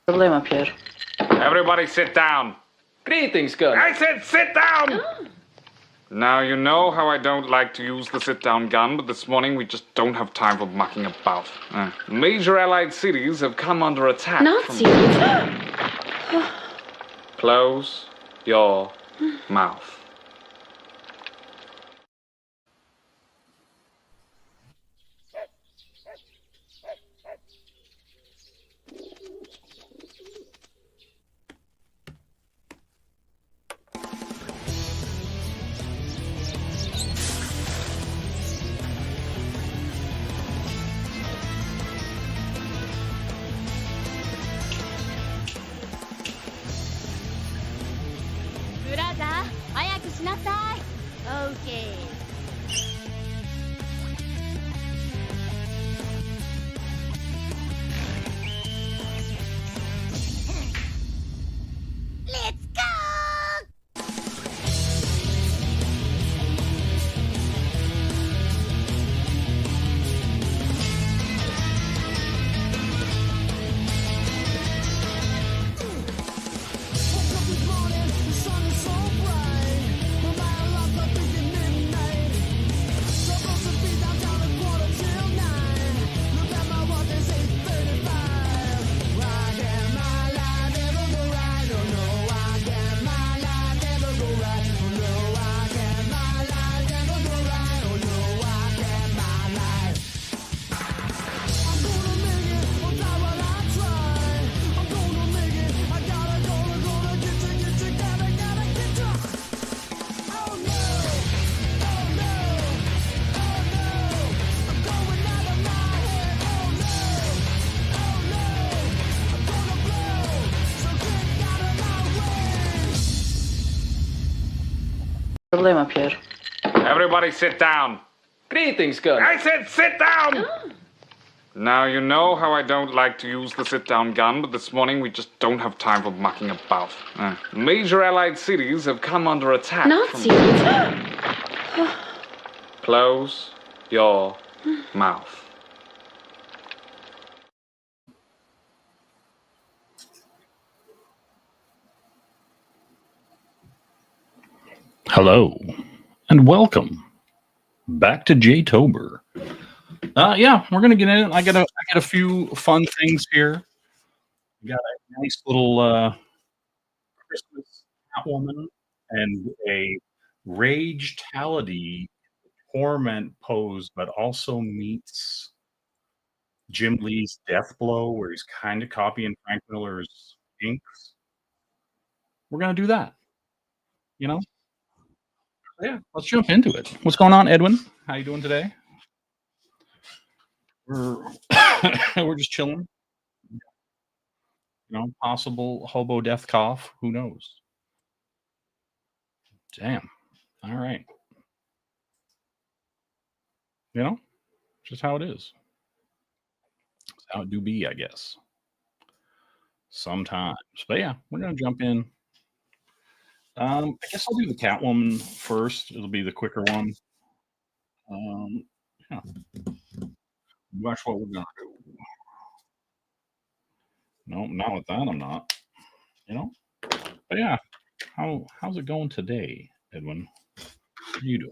Problema, Pierre. Everybody sit down. Greetings, Colonel. I said sit down! Now, you know how I don't like to use the sit-down gun, but this morning we just don't have time for mucking about. Major Allied cities have come under attack. Nazis? Close your mouth. Brother, 早くしなさい。Okay. Let's go! Problema, Pierre. Everybody sit down. Greetings, Colonel. I said sit down! Now, you know how I don't like to use the sit-down gun, but this morning we just don't have time for mucking about. Major Allied cities have come under attack. Nazis? Close your mouth. Hello, and welcome back to Jaytober. Yeah, we're gonna get in. I got a few fun things here. We got a nice little Christmas Catwoman and a Rage-tality torment pose, but also meets Jim Lee's Death Blow, where he's kind of copying Frank Miller's inks. We're gonna do that. You know? Yeah, let's jump into it. What's going on, Edwin? How you doing today? We're we're just chilling. You know, possible hobo death cough. Who knows? Damn. All right. You know, just how it is. It's how it do be, I guess. Sometimes. But yeah, we're gonna jump in. I guess I'll do the Catwoman first. It'll be the quicker one. Yeah. Watch what we're gonna do. No, not with that. I'm not. You know. But yeah, how's it going today, Edwin? How are you doing?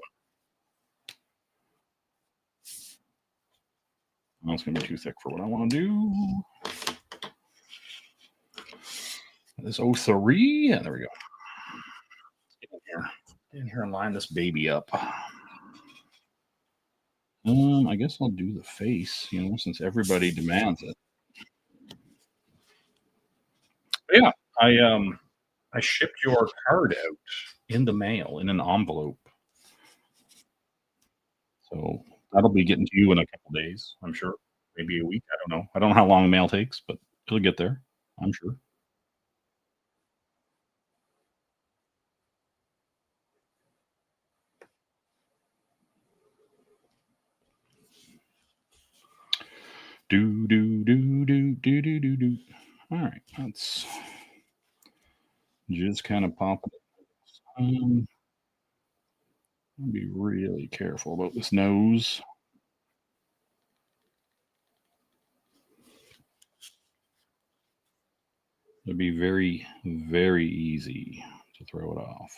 Oh, it's gonna be too thick for what I want to do. This 03. Yeah, there we go. Get in here and line this baby up. I guess I'll do the face, you know, since everybody demands it. But yeah, I shipped your card out in the mail in an envelope. So that'll be getting to you in a couple days, I'm sure. Maybe a week. I don't know. I don't know how long the mail takes, but it'll get there, I'm sure. Do do do do do do do do. All right, let's just kind of pop it. Be really careful about this nose. It'd be very, very easy to throw it off.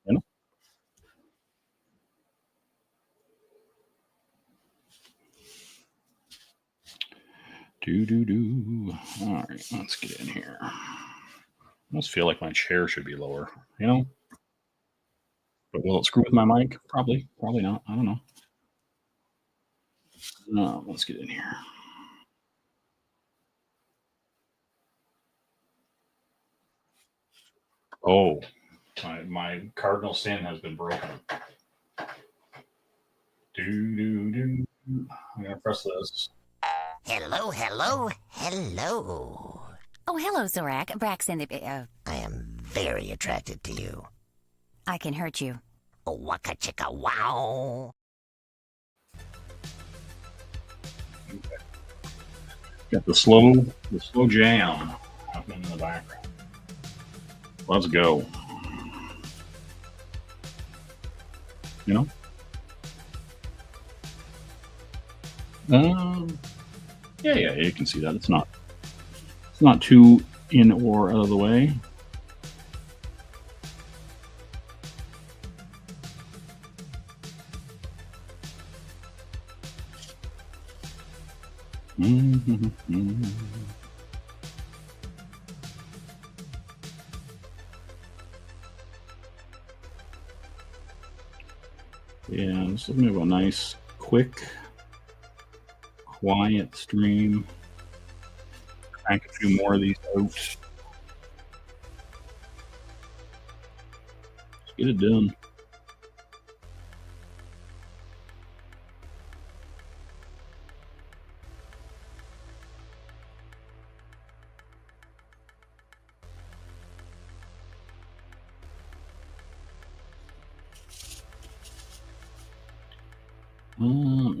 You know? Do. All right, let's get in here. I almost feel like my chair should be lower, you know? But will it screw with my mic? Probably not. I don't know. No, let's get in here. Oh, my cardinal sin has been broken. Do. I'm gonna press this. Hello. Oh, hello, Zorak. Braxton. I am very attracted to you. I can hurt you. Oh, waka chicka wow. Got the slow jam happening in the background. Let's go. You know? Yeah, you can see that. It's not too in or out of the way. Yeah, just looking at a nice, quick, quiet stream. Crank a few more of these out. Just get it done.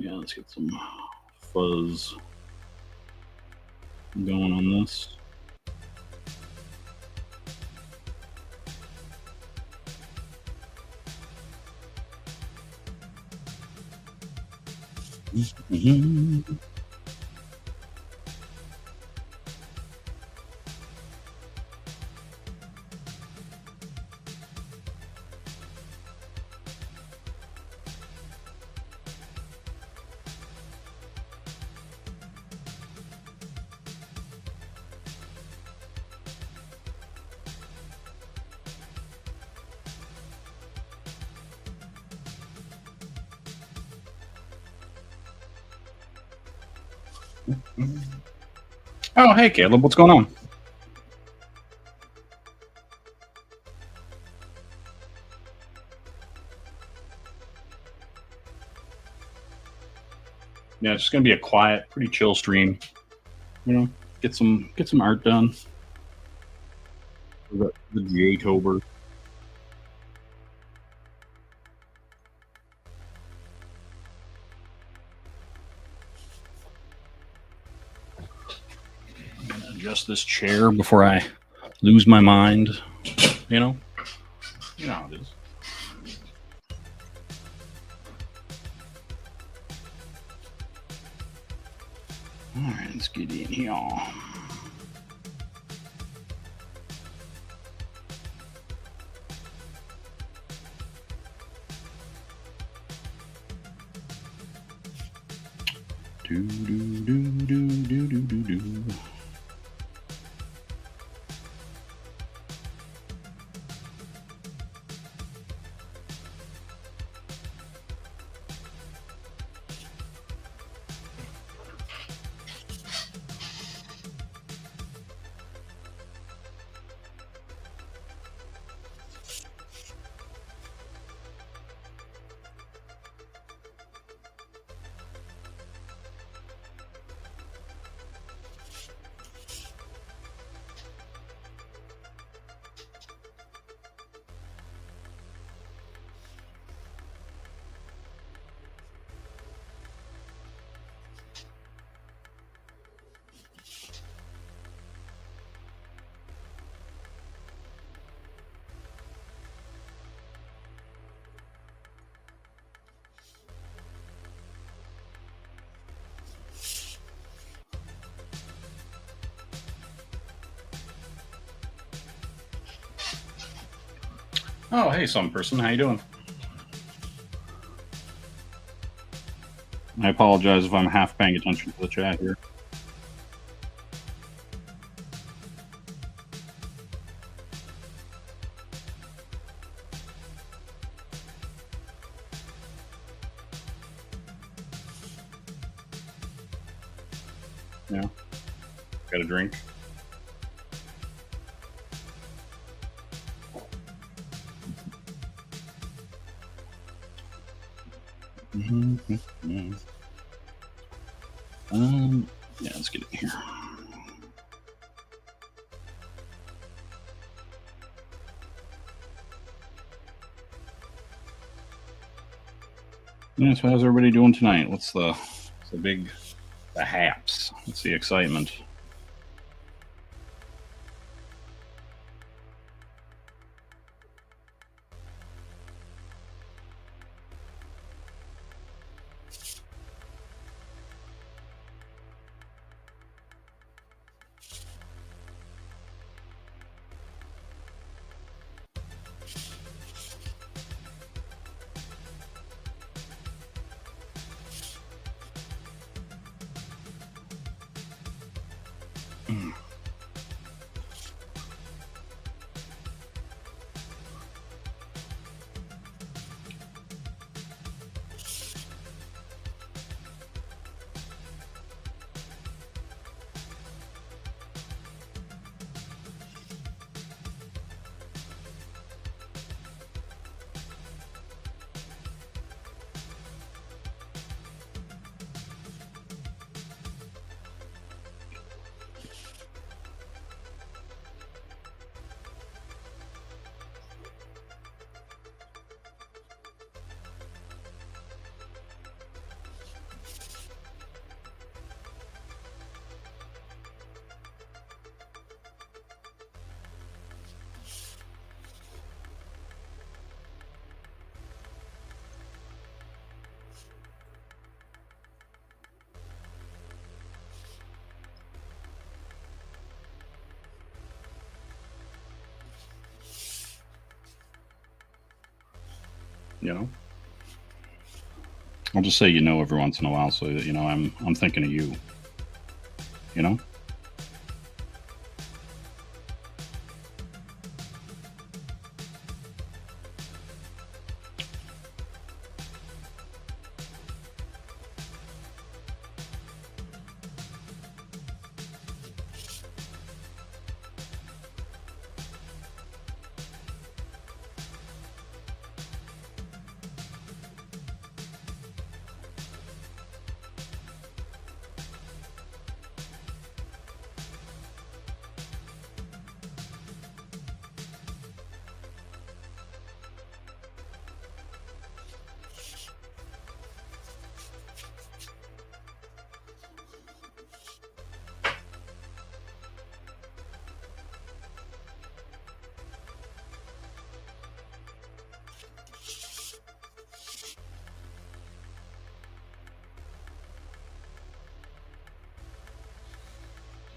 Yeah, let's get some fuzz going on this. Oh, hey, Caleb, what's going on? Yeah, it's just gonna be a quiet, pretty chill stream. You know, get some art done. The Jaytober. Adjust this chair before I lose my mind. You know how it is. All right, let's get in here. Do. Oh, hey, some person. How you doing? I apologize if I'm half paying attention to the chat here. Yeah. Got a drink? Yeah, let's get in here. Yeah, so how's everybody doing tonight? What's the big, the haps? What's the excitement? You know, I'll just say every once in a while, so that I'm thinking of you. You know.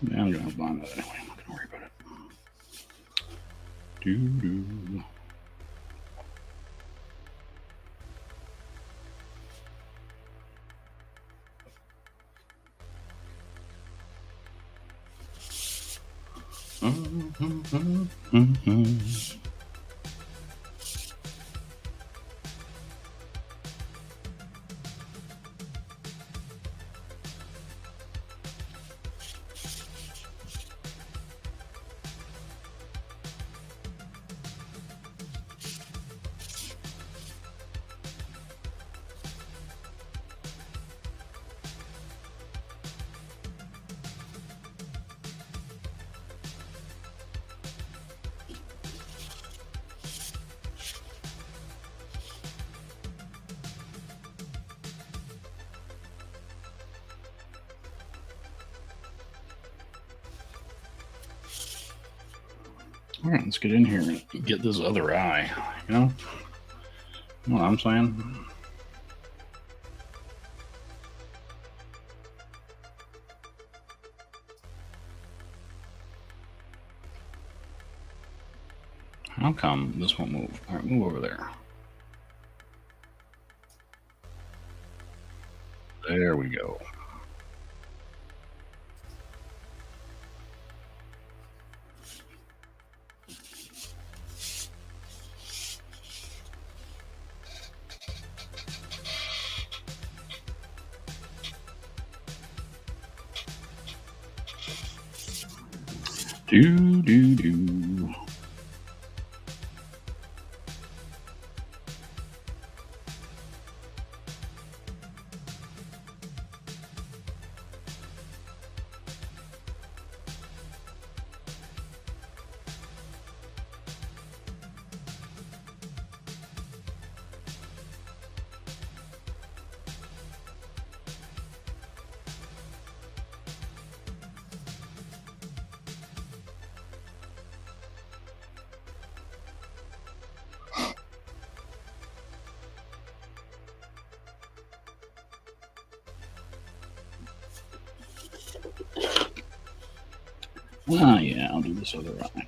Yeah, I'm gonna hold on to that anyway. I'm not gonna worry about it. Doo-doo. All right, let's get in here and get this other eye. You know what I'm saying? How come this won't move? All right, move over there. There we go. Do. Yeah, I'll do this other eye.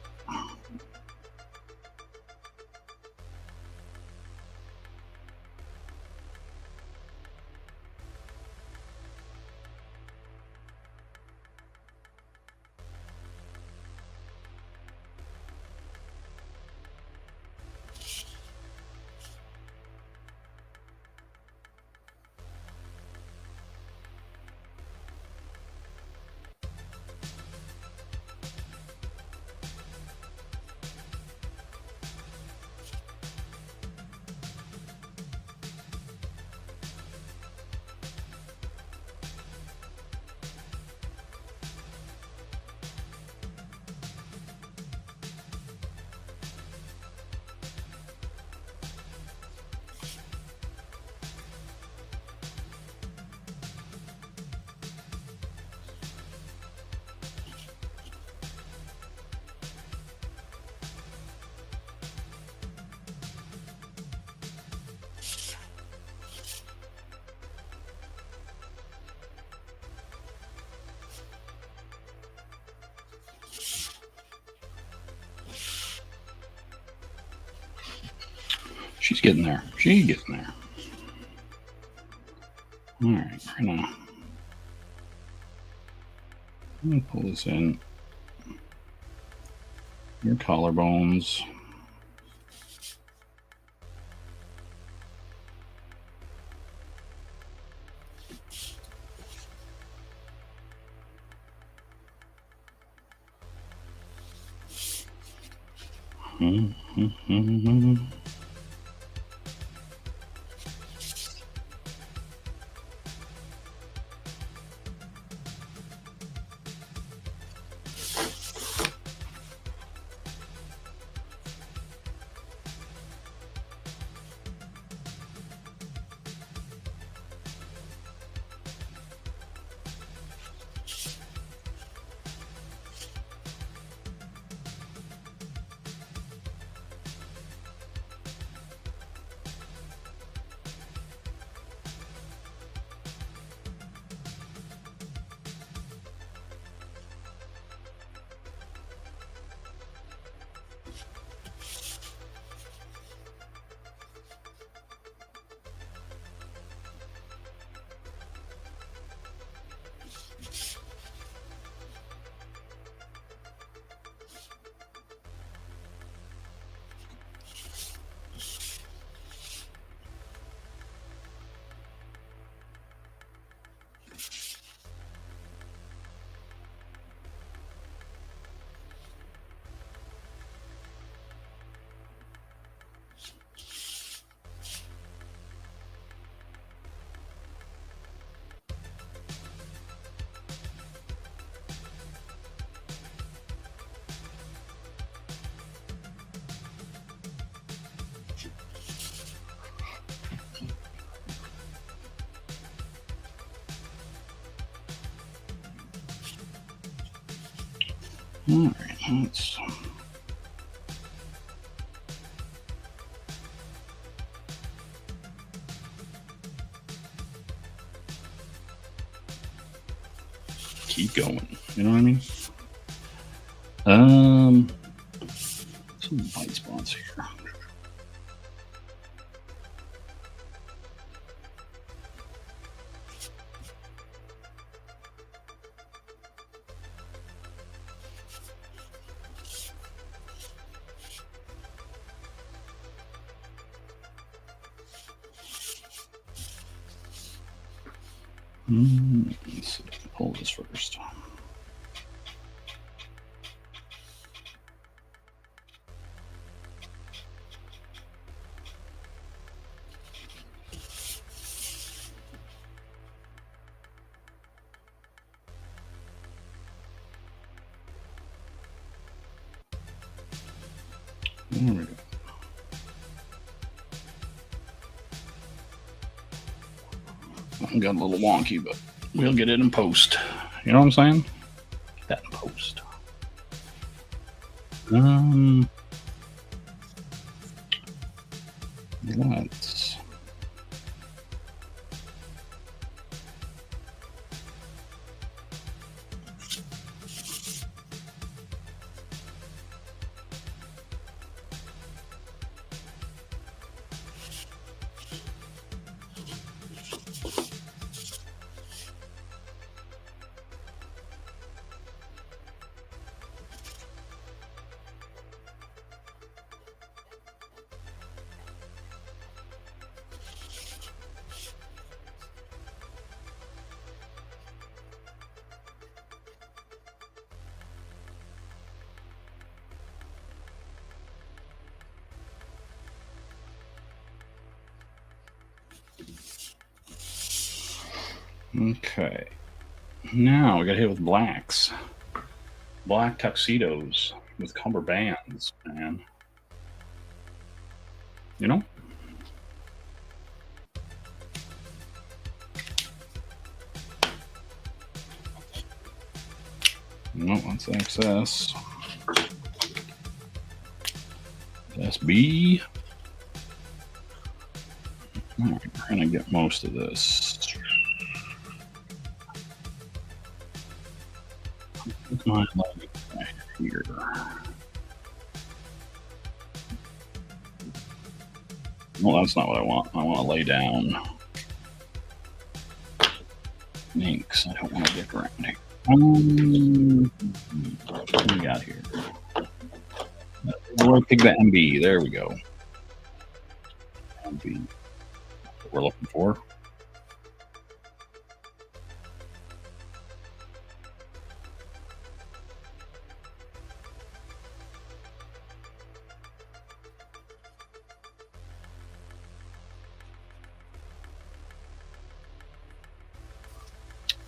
She's getting there. She's getting there. All right, we're gonna pull this in. Your collarbones. All right, let's. Keep going. You know what I mean? So some white spots here. Let's see, pull this first. There we go. Got a little wonky, but we'll get it in post. You know what I'm saying? Get that in post. Let's. Okay. Now we got hit with blacks. Black tuxedos with cummerbunds, man. You know? No, that's excess. SB. All right, we're gonna get most of this. My leg right here. Well, that's not what I want. I want to lay down inks. I don't want to dick around here. What do we got here? We'll pick the MB. There we go. MB. That's what we're looking for.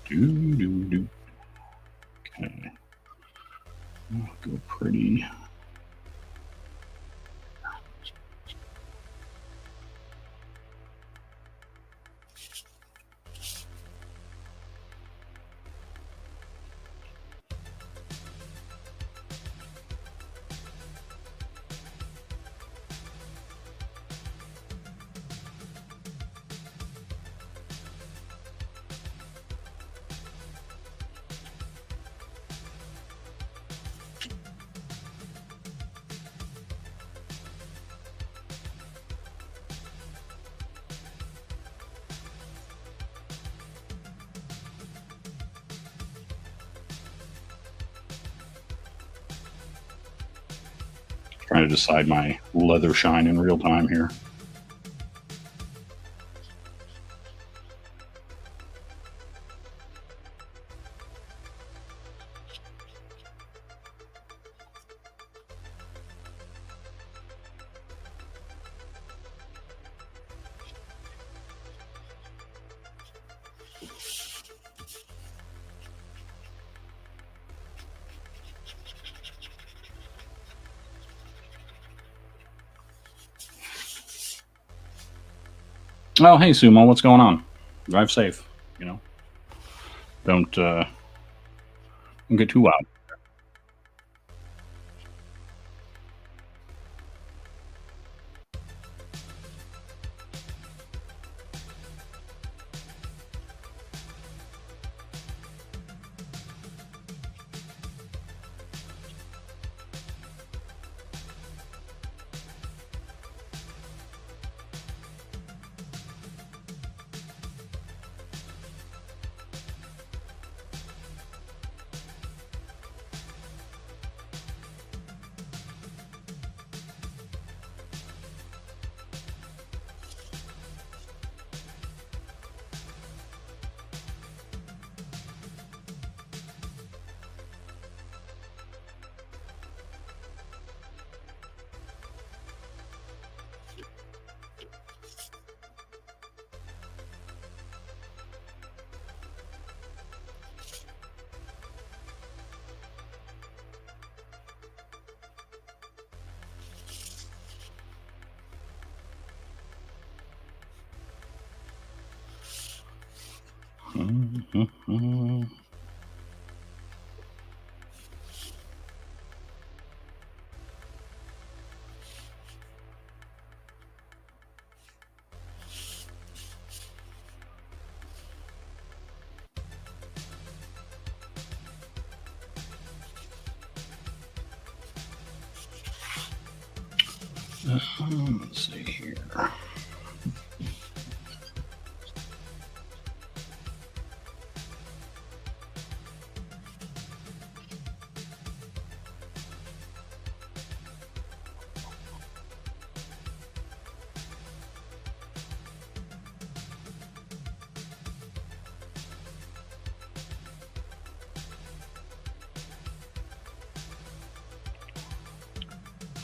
Do. Okay. I'll go pretty. Trying to decide my leather shine in real time here. Oh, hey, Sumo, what's going on? Drive safe, you know. Don't get too loud. Let's see here.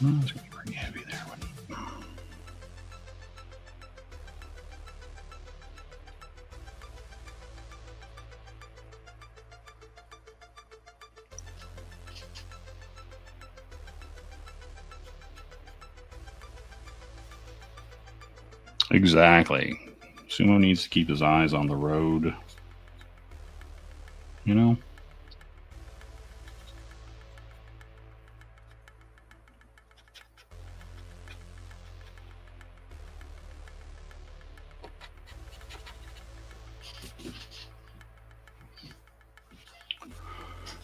Oh, it's gonna be pretty heavy there. Exactly. Sumo needs to keep his eyes on the road. You know?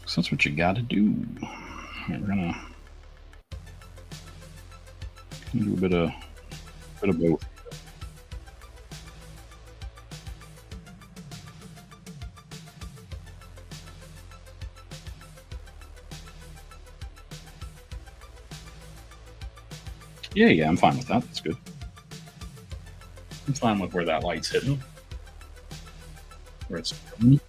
So that's what you got to do. We're gonna do a bit of both. Yeah, I'm fine with that. That's good. I'm fine with where that light's hitting. Where it's hitting.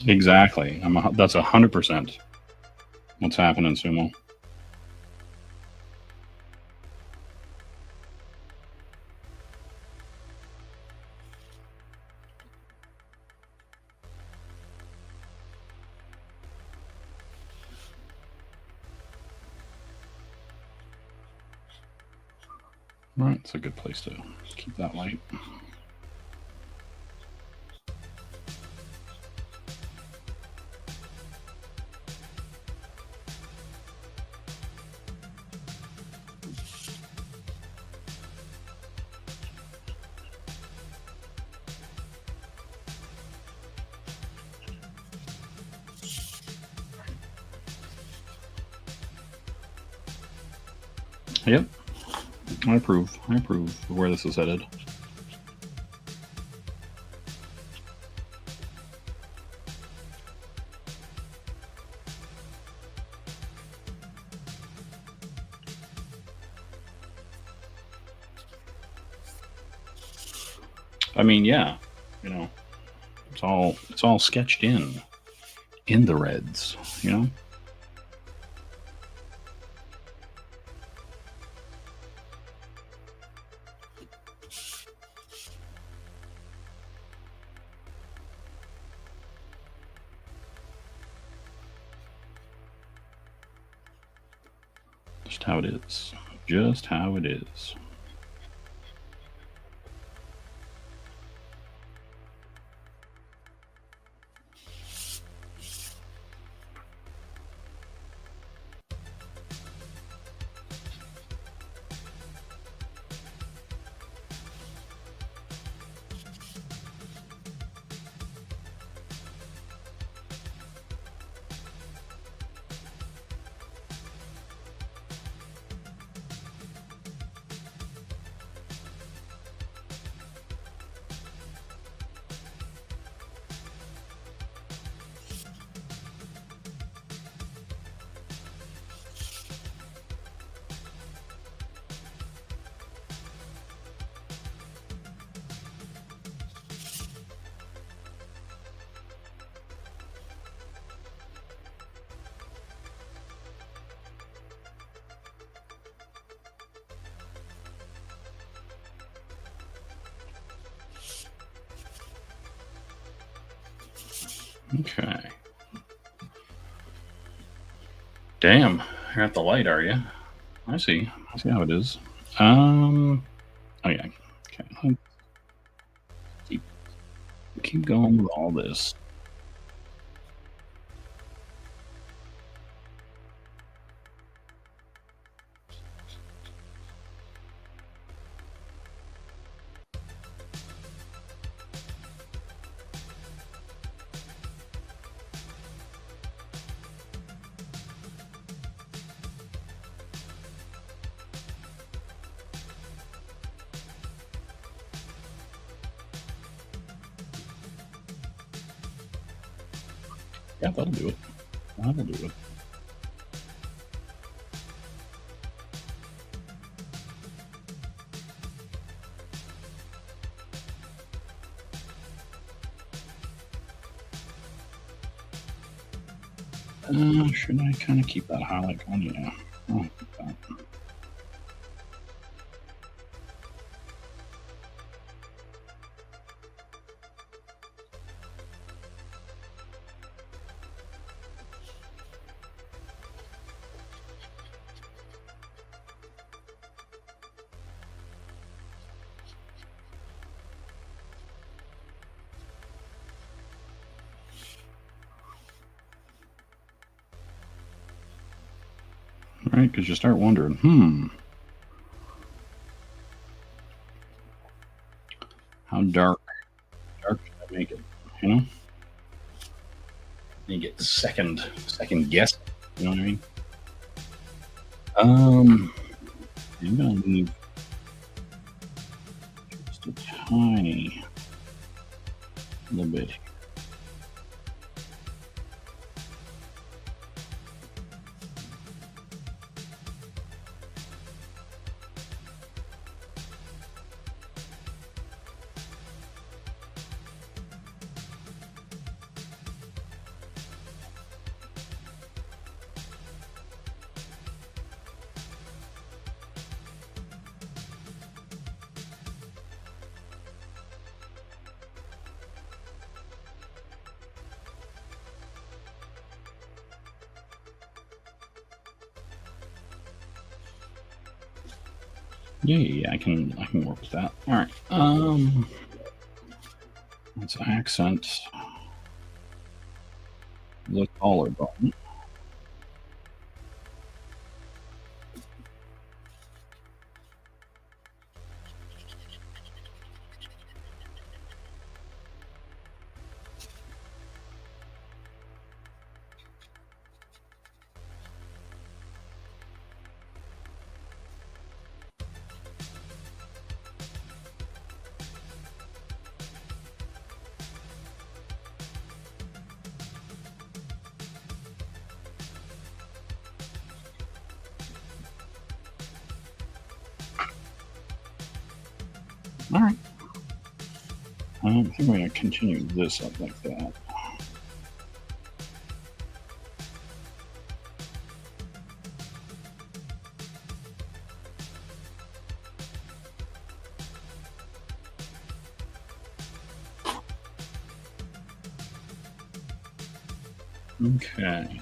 Exactly. That's 100% what's happening, Sumo. Right, it's a good place to keep that light. Yep. I approve of where this is headed. I mean, yeah, you know, it's all sketched in the reds, you know. Just how it is. Just how it is. Okay. Damn, you're at the light, are you? I see. I see how it is. Oh yeah. Okay. Let's keep going with all this. Yeah, that'll do it. That'll do it. Should I kind of keep that highlight going? Yeah. Oh, right, because you start wondering, how dark should I make it? You know, you get second guess. You know what I mean? I'm gonna leave just a tiny little bit. Yeah, I can work with that. All right. Let's accent the collarbone. All right. I think I'm going to continue this up like that. Okay.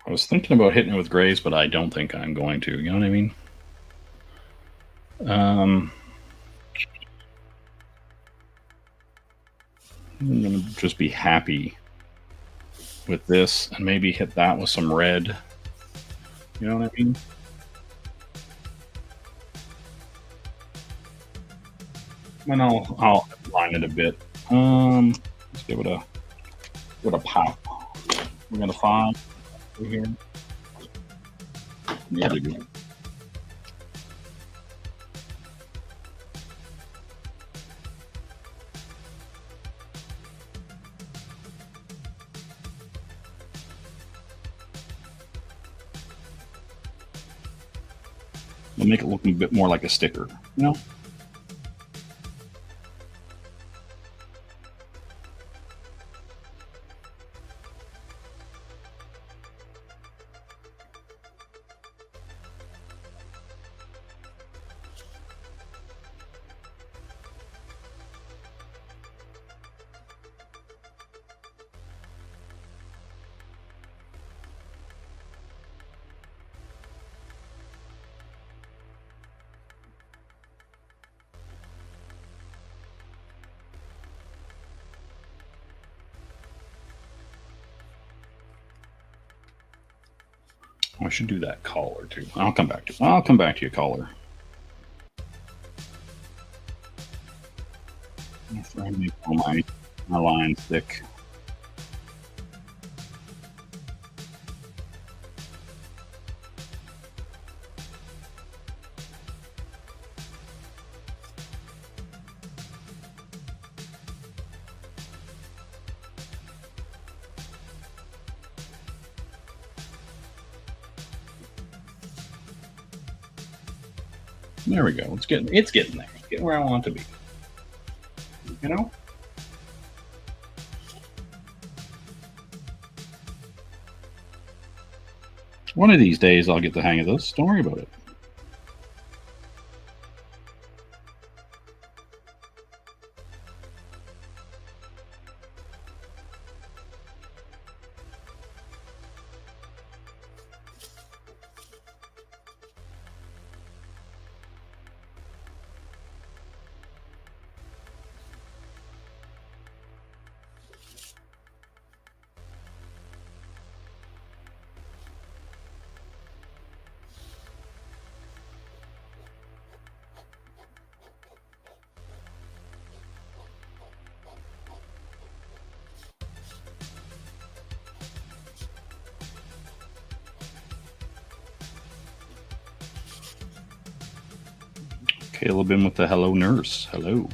I was thinking about hitting it with grays, but I don't think I'm going to. You know what I mean? I'm going to just be happy with this and maybe hit that with some red. You know what I mean? And I'll line it a bit. Let's give it a pop. We're going to 5 over here. Yeah, they're good. We'll make it look a bit more like a sticker, you know? I should do that collar too. I'll come back to you, collar. I'm trying to make all my lines thick. There we go. It's getting there. It's getting where I want it to be. You know? One of these days I'll get the hang of this. Don't worry about it. Caleb in with the hello nurse. Hello.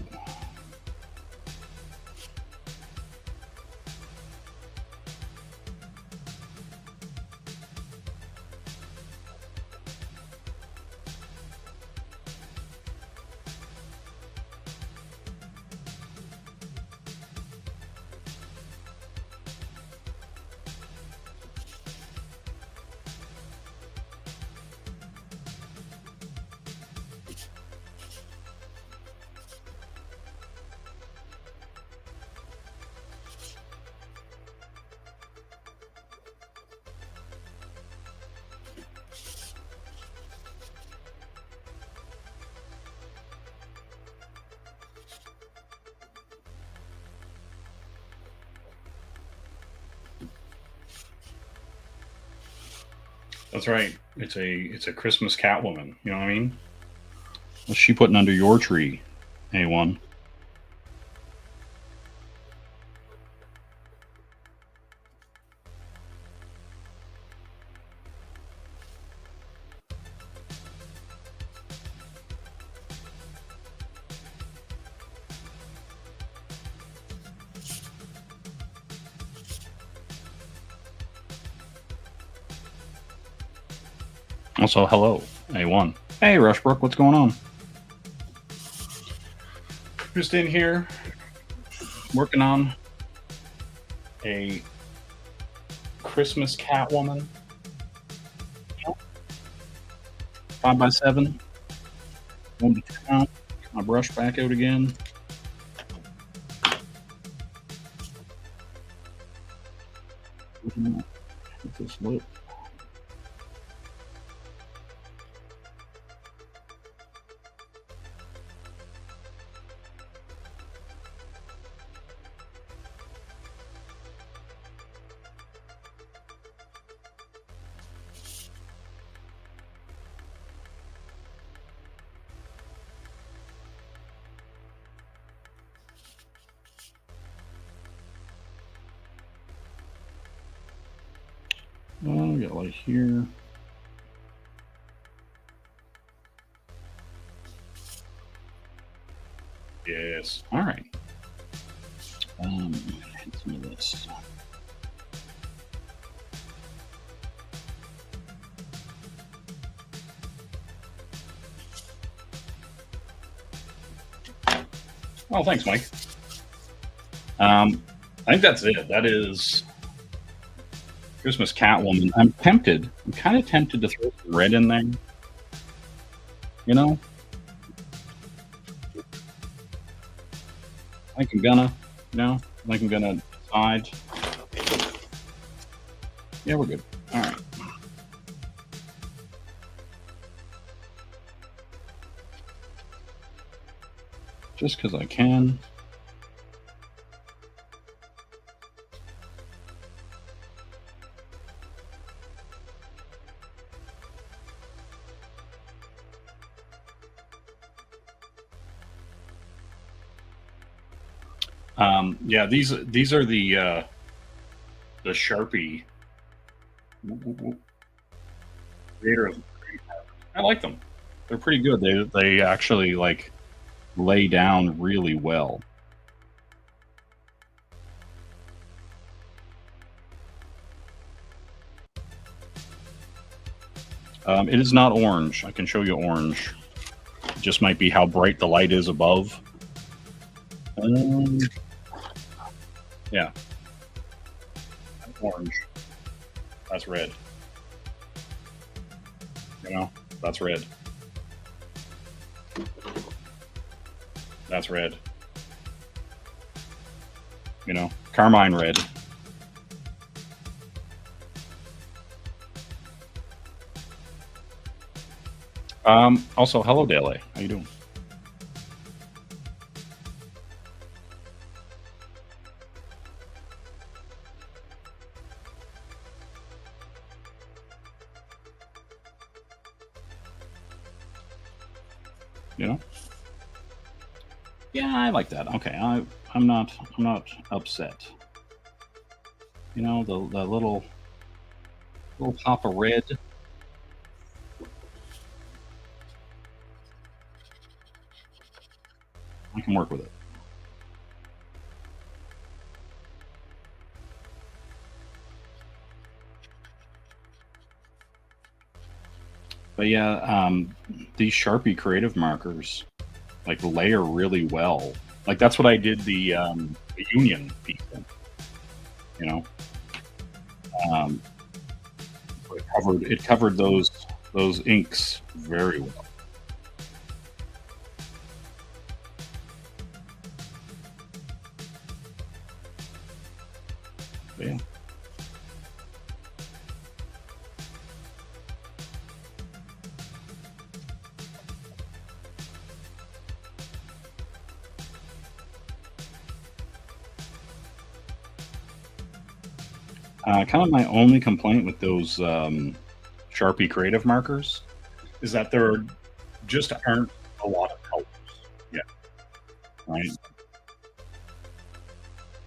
That's right. It's a Christmas Catwoman. You know what I mean? What's she putting under your tree, A1? Also, hello, A1. Hey, Rushbrook, what's going on? Just in here, working on a Christmas Catwoman. 5x7. Going to town. Get my brush back out again. Get this lit. We got light here. Yes. All right. Hit some of this. Oh, thanks, Mike. I think that's it. That is Christmas Catwoman. I'm tempted. I'm kind of tempted to throw some red in there. You know? I think I'm gonna. No? I think I'm gonna decide. Yeah, we're good. All right. Just because I can. Yeah, these are the Sharpie creator. I like them. They're pretty good. They actually like lay down really well. It is not orange. I can show you orange. It just might be how bright the light is above. Yeah. That's orange. That's red. You know, that's red. That's red. You know, carmine red. Also, hello, Dele. How you doing? You know? Yeah, I like that. Okay, I'm not upset. You know, the little pop of red. I can work with it. But yeah, these Sharpie creative markers like layer really well. Like that's what I did the Union piece in. You know, it covered those inks very well. But yeah. Kind of my only complaint with those Sharpie creative markers is that there just aren't a lot of colors yet, right?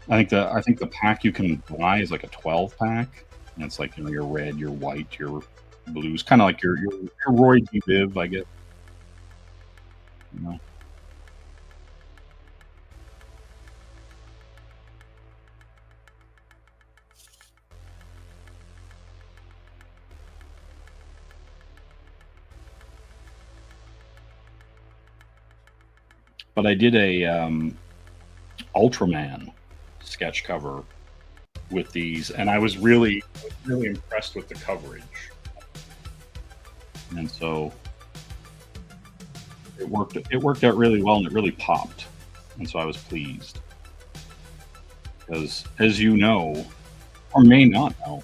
I think the pack you can buy is like a 12 pack, and it's like, you know, your red, your white, your blues, kind of like your Roy G. Biv, I guess. You know? But I did a Ultraman sketch cover with these, and I was really impressed with the coverage, and so it worked out really well, and it really popped, and so I was pleased because, as you know, or may not know,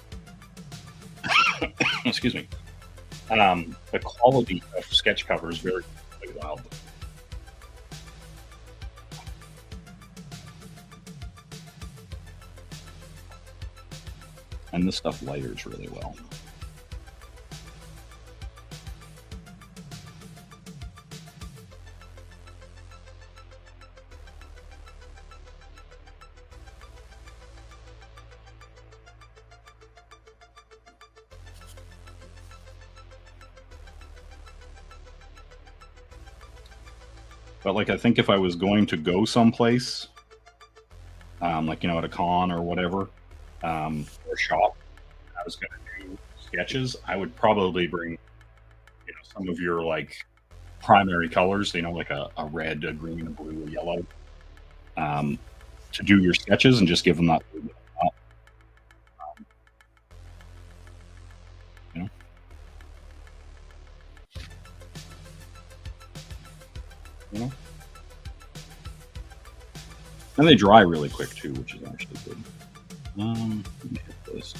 excuse me, the quality of sketch cover is very wild. And this stuff layers really well. But like, I think if I was going to go someplace, like, you know, at a con or whatever, or shop, I was going to do sketches, I would probably bring, you know, some of your like primary colors, you know, like a red, a green, a blue, a yellow, to do your sketches and just give them that. You know. You know. And they dry really quick too, which is actually good. Let me hit this.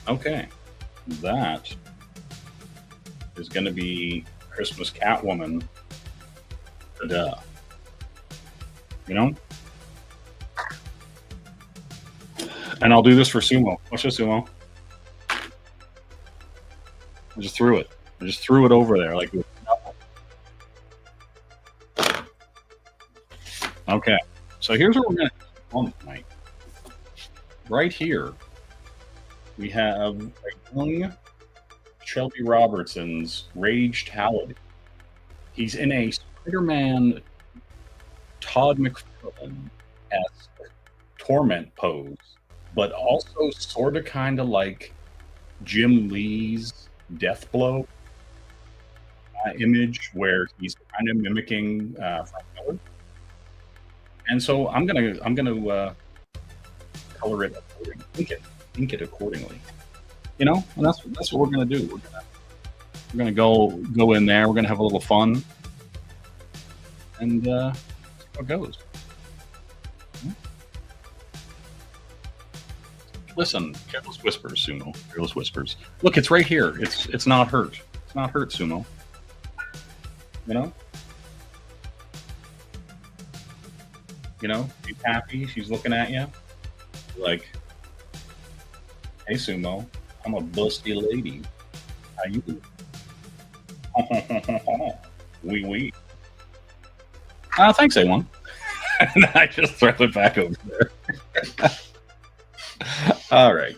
Okay, that is going to be Christmas Catwoman. Ta-da. You know? And I'll do this for Sumo. Watch this, Sumo. I just threw it. I just threw it over there like nothing. Okay, so here's what we're going to do on tonight. Right here, we have a young Shelby Robertson's Rage Talladega. He's in a Spider-Man Todd McFarlane-esque torment pose, but also sort of kind of like Jim Lee's Death Blow image, where he's kind of mimicking Frank Miller. And so I'm gonna color it accordingly, ink it accordingly. You know, and that's what we're gonna do. We're gonna go in there. We're gonna have a little fun, and see how it goes. Listen, careless whispers, Sumo. Careless whispers. Look, it's right here. It's not hurt. It's not hurt, Sumo. You know. You know, she's happy. She's looking at you, like, "Hey, Sumo, I'm a busty lady. How you doing?" Wee. Thanks, A1. And I just throw it back over there. All right.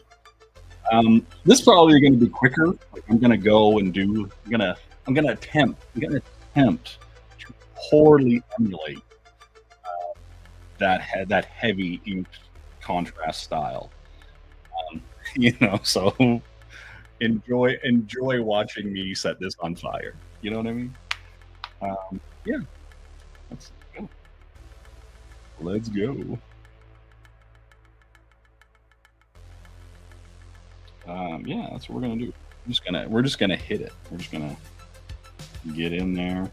This is probably going to be quicker. Like, I'm going to go and do. I'm going to attempt to poorly emulate that heavy ink contrast style. You know, so enjoy watching me set this on fire. You know what I mean? Yeah. Let's go. Let's go. Yeah, that's what we're gonna do. We're just gonna hit it. We're just gonna get in there.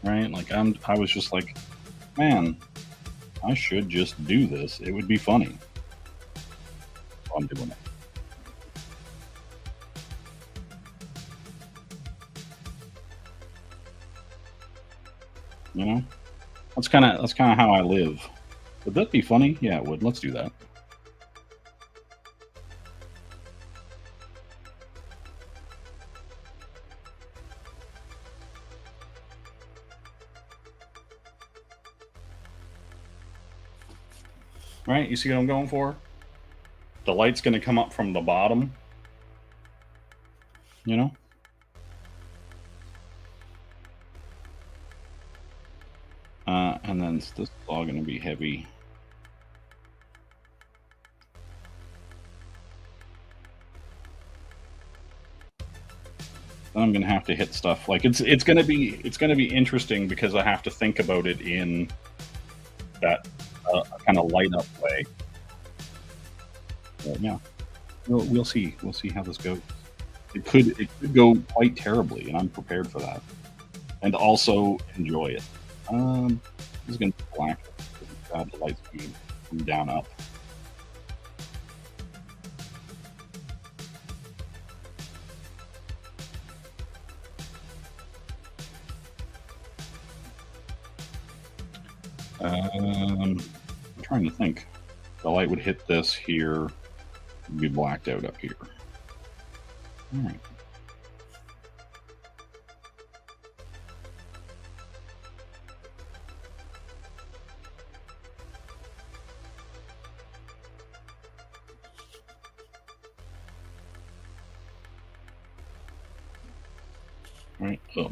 Right? Like I was just like, man, I should just do this. It would be funny. So I'm doing it. You know? That's kinda how I live. Would that be funny? Yeah, it would. Let's do that. Right? You see what I'm going for? The light's going to come up from the bottom. You know? And then this is all going to be heavy. Then I'm going to have to hit stuff like it's going to be interesting because I have to think about it in that kind of light up way. But yeah, we'll see. We'll see how this goes. It could go quite terribly, and I'm prepared for that. And also enjoy it. This is going to be black. The light's coming from down up. I'm trying to think. The light would hit this here, be blacked out up here. All right. Right up.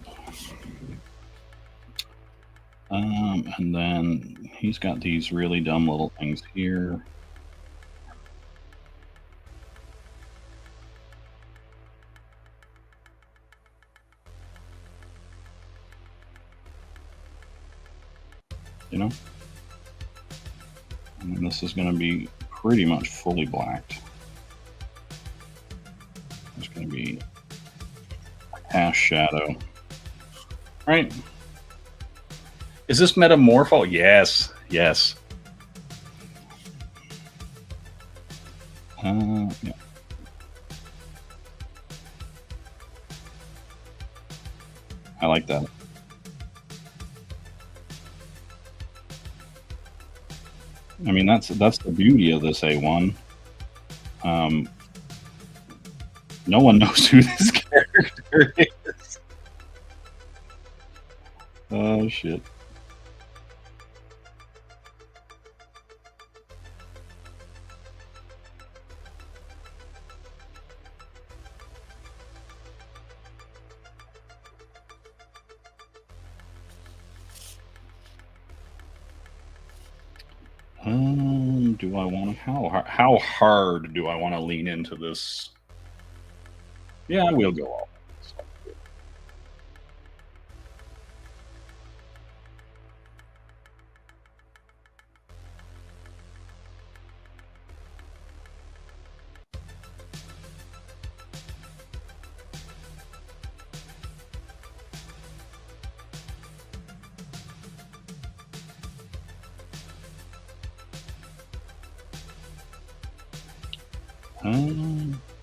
And then he's got these really dumb little things here. You know? And then this is going to be pretty much fully blacked. There's going to be a cast shadow. Right? Is this metamorpho? Yes. Yes. Yeah. I like that. I mean, that's the beauty of this A1. No one knows who this character is. Oh shit. Do I want to? How hard do I want to lean into this? Yeah, I will go all.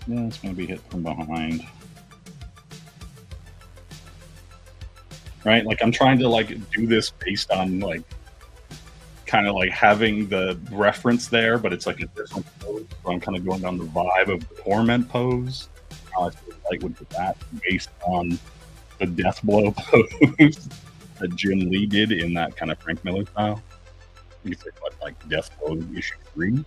Yeah, it's going to be hit from behind. Right? Like, I'm trying to, like, do this based on, like, kind of, like, having the reference there, but it's, like, a different pose. So I'm kind of going on the vibe of the Torment pose. I feel like would put that based on the Death Blow pose that Jim Lee did in that kind of Frank Miller style. You could say, what, like, Death Blow issue 3?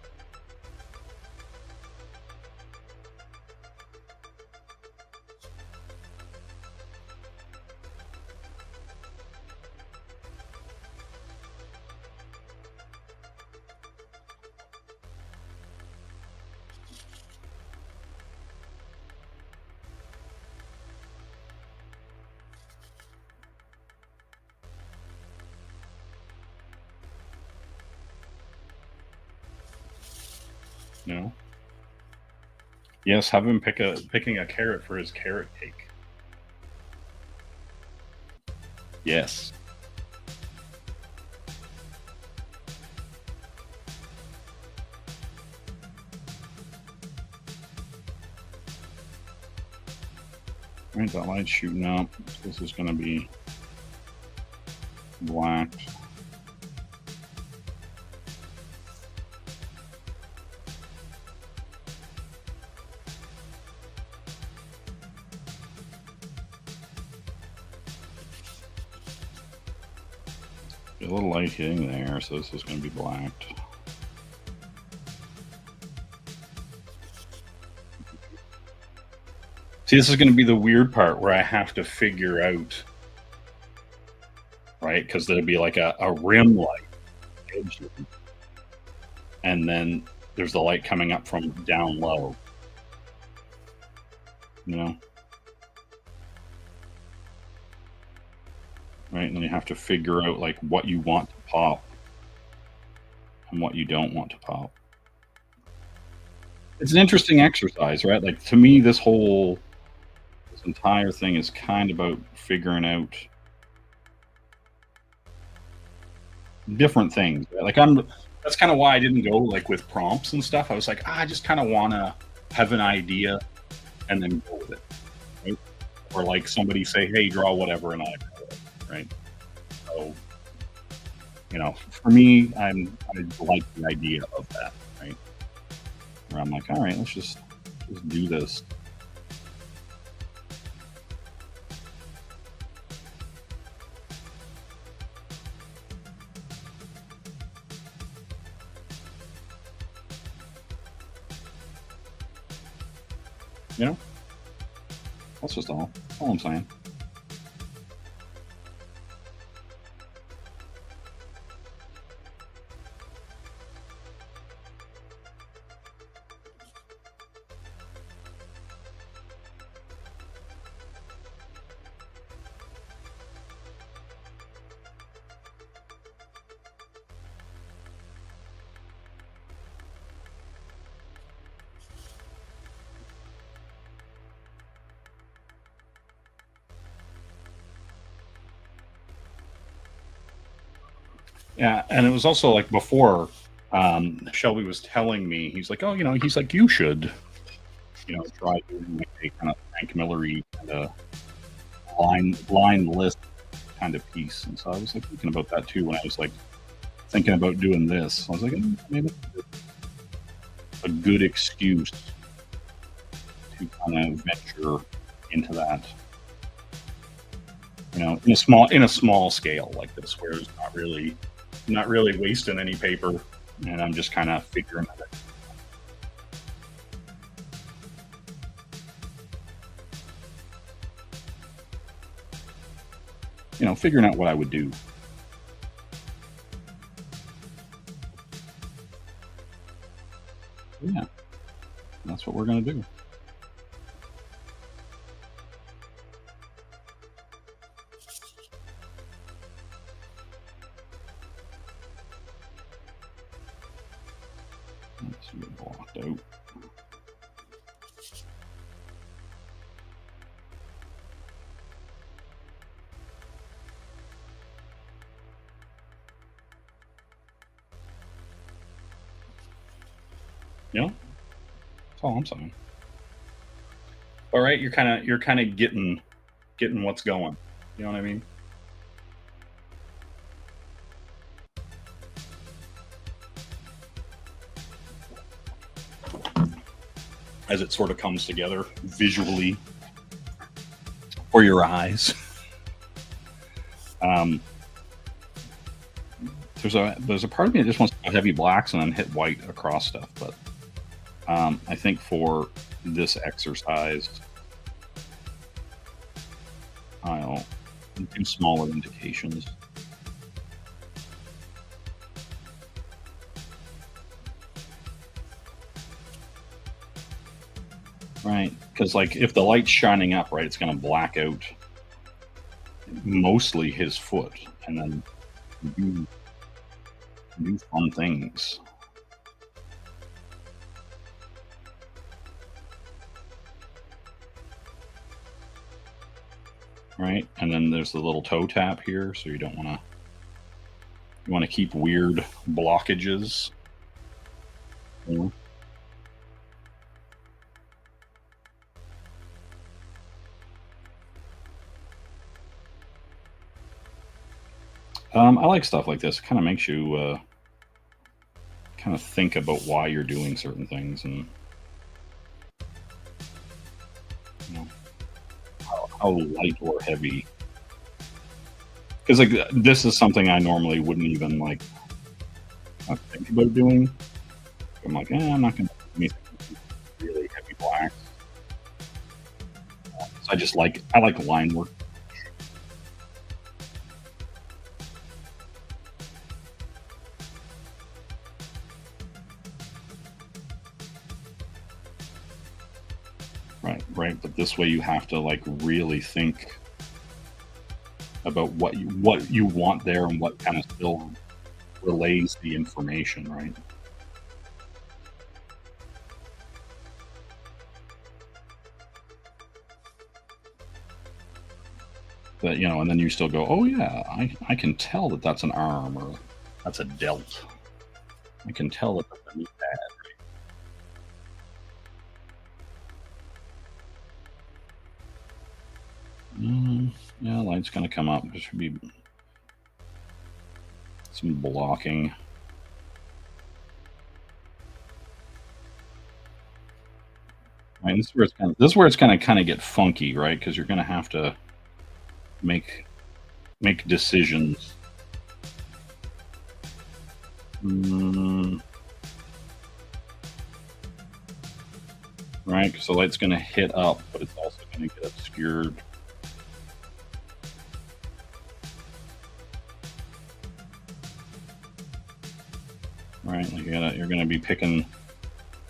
You know? Yes, have him picking a carrot for his carrot cake. Yes. Right, that light's shooting up. This is going to be black. A little light hitting there, so this is going to be blacked. See, this is going to be the weird part where I have to figure out, right? Because there'll be like a rim light, and then there's the light coming up from down low. You know? Right, and then you have to figure out like what you want to pop and what you don't want to pop. It's an interesting exercise, right? Like, to me, this entire thing is kind of about figuring out different things. Right? Like, that's kind of why I didn't go like with prompts and stuff. I was like, I just kind of want to have an idea and then go with it, right? Or like somebody say, hey, draw whatever, and I draw it. Right. So, you know, for me, I like the idea of that, right? Where I'm like, all right, let's just do this. You know, that's just all I'm saying. Yeah, and it was also like before Shelby was telling me, he's like, oh, he's like, you should, try doing like a kind of Frank Miller-y kind of line list kind of piece. And so I was like thinking about that too when I was like thinking about doing this. I was like, maybe a good excuse to kind of venture into that. In a small scale like this, where it's not really wasting any paper, and I'm just kind of figuring it out. Figuring out what I would do. Yeah, that's what we're gonna do. Let's get blocked out. That's all I'm saying. All right, you're kind of getting what's going. You know what I mean? As it sort of comes together visually for your eyes. There's a part of me that just wants to go heavy blacks and then hit white across stuff, but I think for this exercise, I'll do smaller indications. Right, because like if the light's shining up, right, it's going to black out mostly his foot, and then do fun things. Right, and then there's the little toe tap here, so you don't want to. You want to keep weird blockages. I like stuff like this. It kind of makes you kind of think about why you're doing certain things, and how light or heavy. Because like this is something I normally wouldn't even like think about doing. I'm like, I'm not going to do anything really heavy blacks. So I like line work. Right, but this way you have to like really think about what you want there and what kind of still relays the information, right? But and then you still go, oh yeah, I can tell that that's an arm or that's a delt. I can tell that that's a knee pad. Yeah, light's gonna come up. There should be some blocking. Right, this is where it's gonna kind of get funky, right? Because you're gonna have to make decisions. Right, because the light's gonna hit up, but it's also gonna get obscured. Right, like you're gonna be picking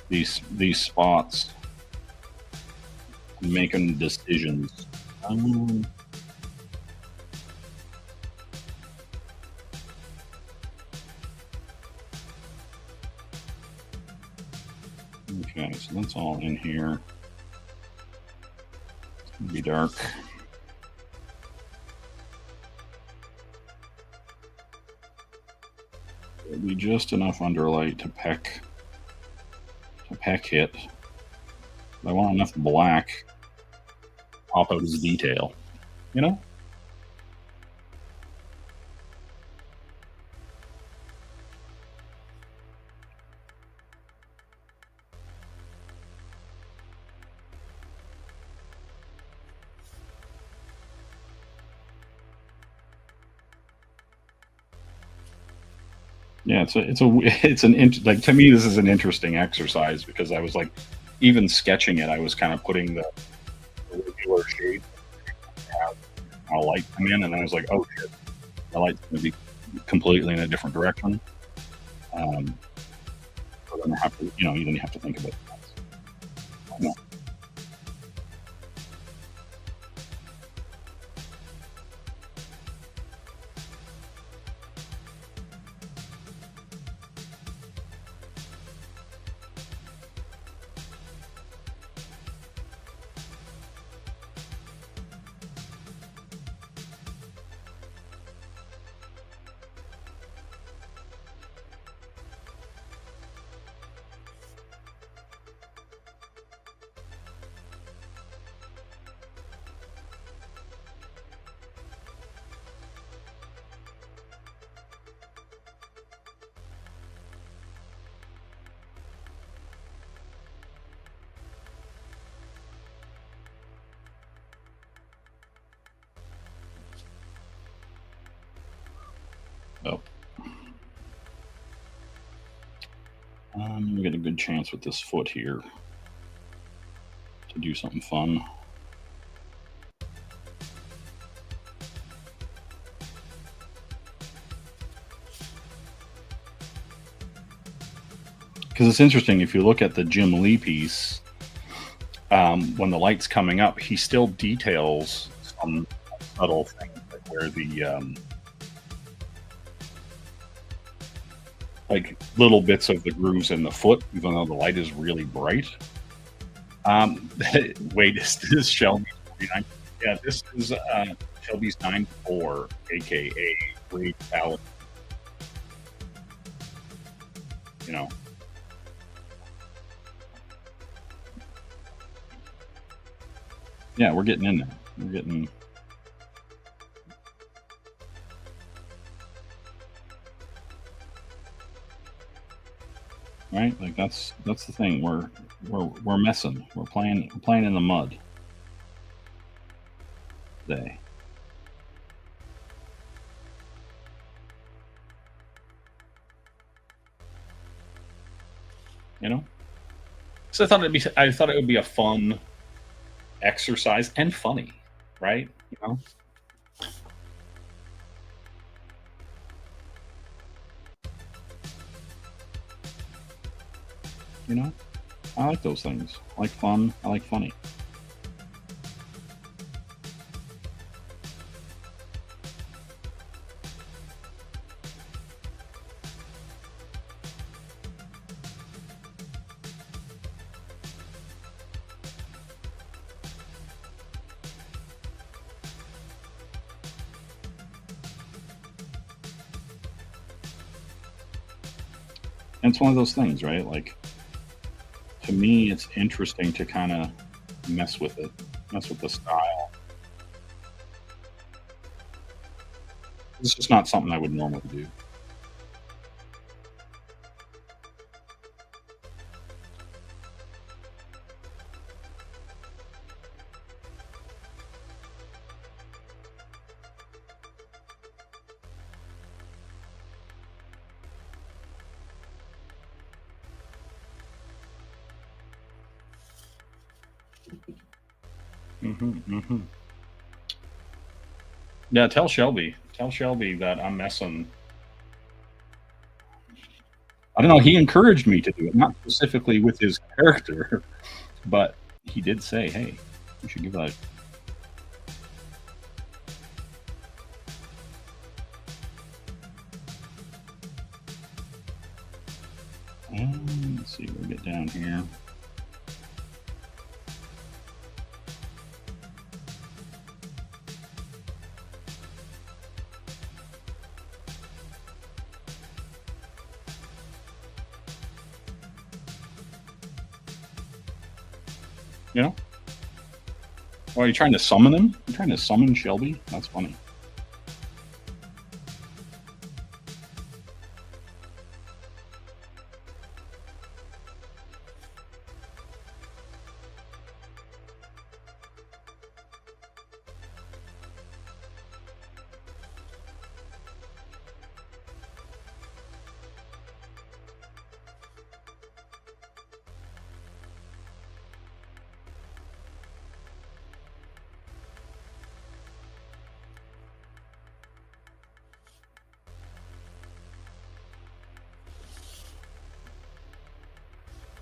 these spots and making decisions. Okay, so that's all in here. It's gonna be dark. It'll be just enough underlight to peck hit. I want enough black pop out as detail, you know? Yeah, like, to me, this is an interesting exercise because I was like, even sketching it, I was kind of putting the regular shade have a light come in, and I was like, oh shit, the light's going to be completely in a different direction. So then I have to, you then you have to think about that. No. Oh. We get a good chance with this foot here to do something fun. Because it's interesting, if you look at the Jim Lee piece, when the light's coming up, he still details some subtle things, like where the like little bits of the grooves in the foot, even though the light is really bright. Wait, is this Shelby 49? Yeah, this is Shelby's 94, aka Great Palette. You know. Yeah, we're getting in there. We're getting. Right, like that's the thing. We're messing. We're playing in the mud today. You know, so I thought it would be a fun exercise and funny, right? You know. You know, I like those things. I like fun. I like funny. And it's one of those things, right? Like, to me, it's interesting to kind of mess with it, mess with the style. It's just not something I would normally do. Yeah, tell Shelby that I'm messing. I don't know. He encouraged me to do it, not specifically with his character, but he did say, "Hey, you should give that." Let's see. We'll get down here. You know? Oh, are you trying to summon him? You trying to summon Shelby? That's funny.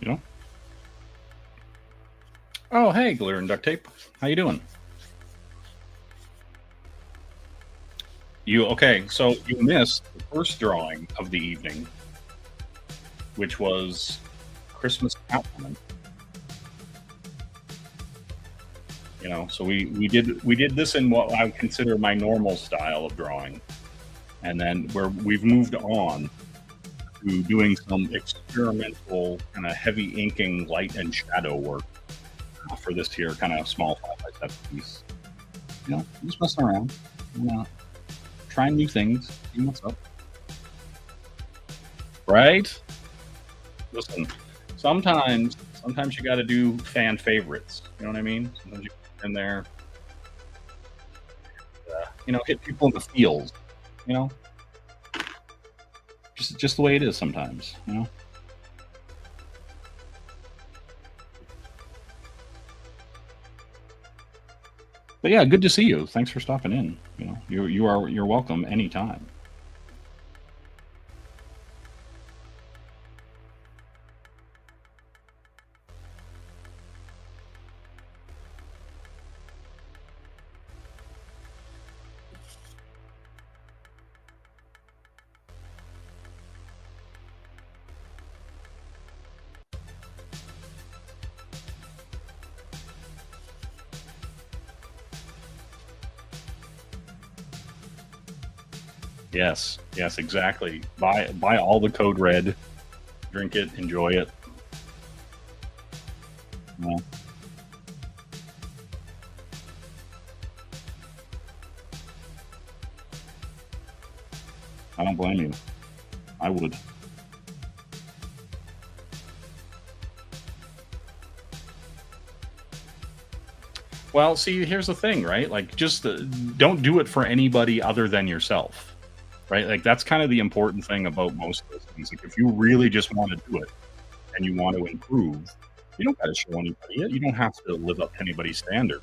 You know? Oh, hey, Glitter and Duct Tape. How you doing? Okay, so you missed the first drawing of the evening, which was Christmas Catwoman. You know, so we did this in what I would consider my normal style of drawing, and then we've moved on to doing some experimental kind of heavy inking, light and shadow work for this here kind of small 5x7 piece. You know, just messing around, trying new things, seeing what's up. Right? Listen, sometimes you got to do fan favorites. You know what I mean? Sometimes you get in there, hit people in the feels. You know, just the way it is sometimes. You know. But yeah, good to see you. Thanks for stopping in. You know, you're welcome anytime. Yes, exactly. Buy all the Code Red, drink it, enjoy it. Yeah. I don't blame you. I would. Well, see, here's the thing, right? Like, just don't do it for anybody other than yourself. Right? Like, that's kind of the important thing about most of those things. Like, if you really just want to do it and you want to improve, you don't got to show anybody it. You don't have to live up to anybody's standard.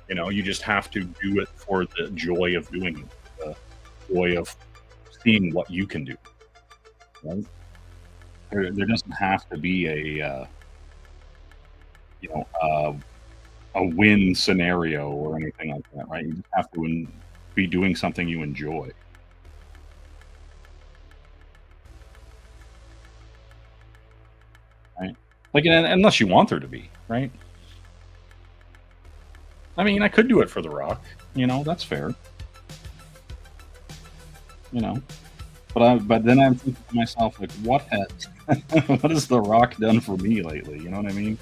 You know, you just have to do it for the joy of doing it, the joy of seeing what you can do. Right? There doesn't have to be a win scenario or anything like that, right? You just have to be doing something you enjoy. Right? Like, unless you want there to be, right? I mean, I could do it for The Rock, that's fair. But then I'm thinking to myself, like, what has The Rock done for me lately? You know what I mean?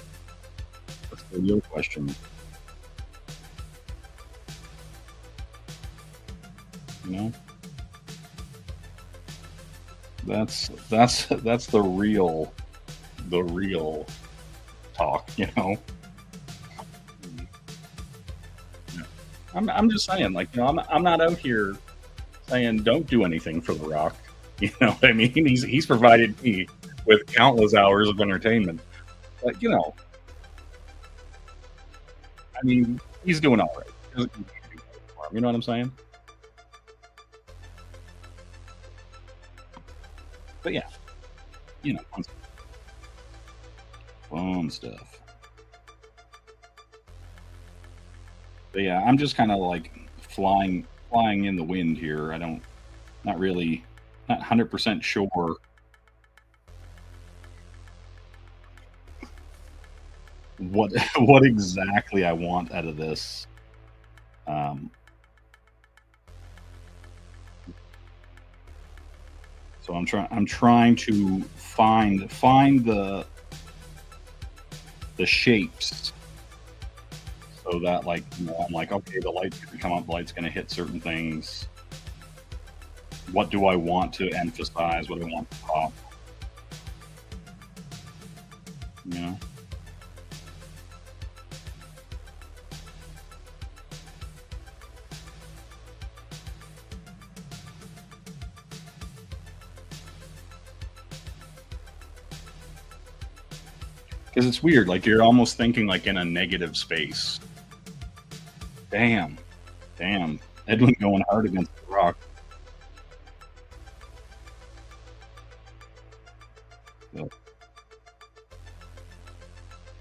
That's the real question. That's the real talk. I'm just saying, like, I'm not out here saying don't do anything for The Rock. You know what I mean? He's provided me with countless hours of entertainment. But I mean, he's doing all right. You know what I'm saying? But yeah, fun stuff. But yeah, I'm just kind of like flying in the wind here. Not 100% sure what exactly I want out of this. So I'm trying to find the shapes so that, like, you know, I'm like, okay, the light's going to come up, the light's going to hit certain things. What do I want to emphasize? What do I want to pop? You know? Because it's weird, like you're almost thinking like in a negative space. Damn. Edwin going hard against the rock. So,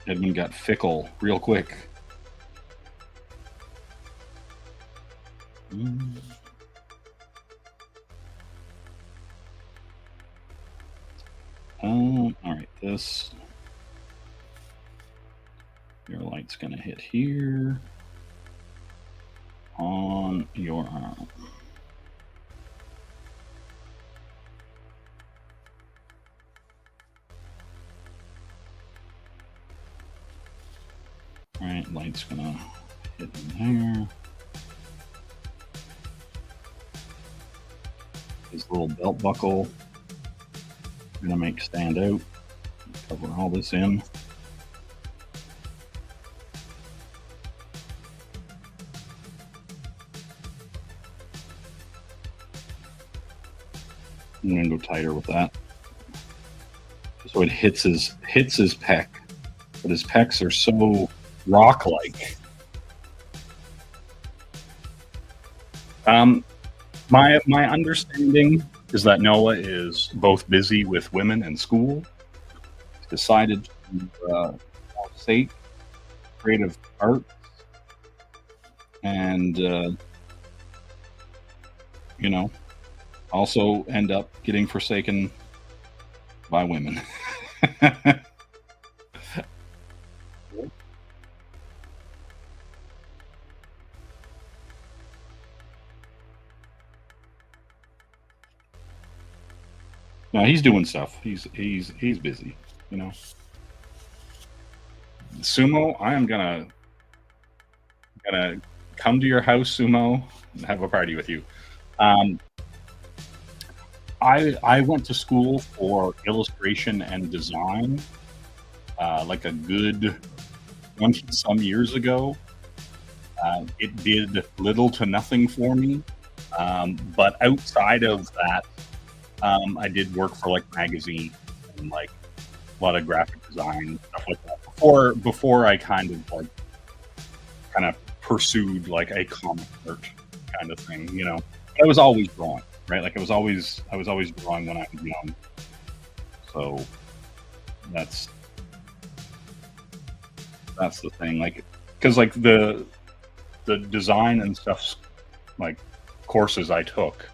Edwin got fickle real quick. All right, this. Your light's gonna hit here on your arm. All right, light's gonna hit in there. His little belt buckle gonna make stand out. Cover all this in. I'm gonna go tighter with that, so it hits his pec, but his pecs are so rock-like. My understanding is that Noah is both busy with women and school. He's decided to forsake creative arts and you know, also end up getting forsaken by women. No, he's doing stuff. He's busy, you know. Sumo, I am gonna come to your house, Sumo, and have a party with you. I went to school for illustration and design, like a good 20-some years ago. It did little to nothing for me, but outside of that, I did work for like magazines and like a lot of graphic design stuff like that before I kind of pursued like a comic art kind of thing, you know. I was always drawing, right? Like I was always drawing when I was young. So that's the thing, like, because like the design and stuff, like courses I took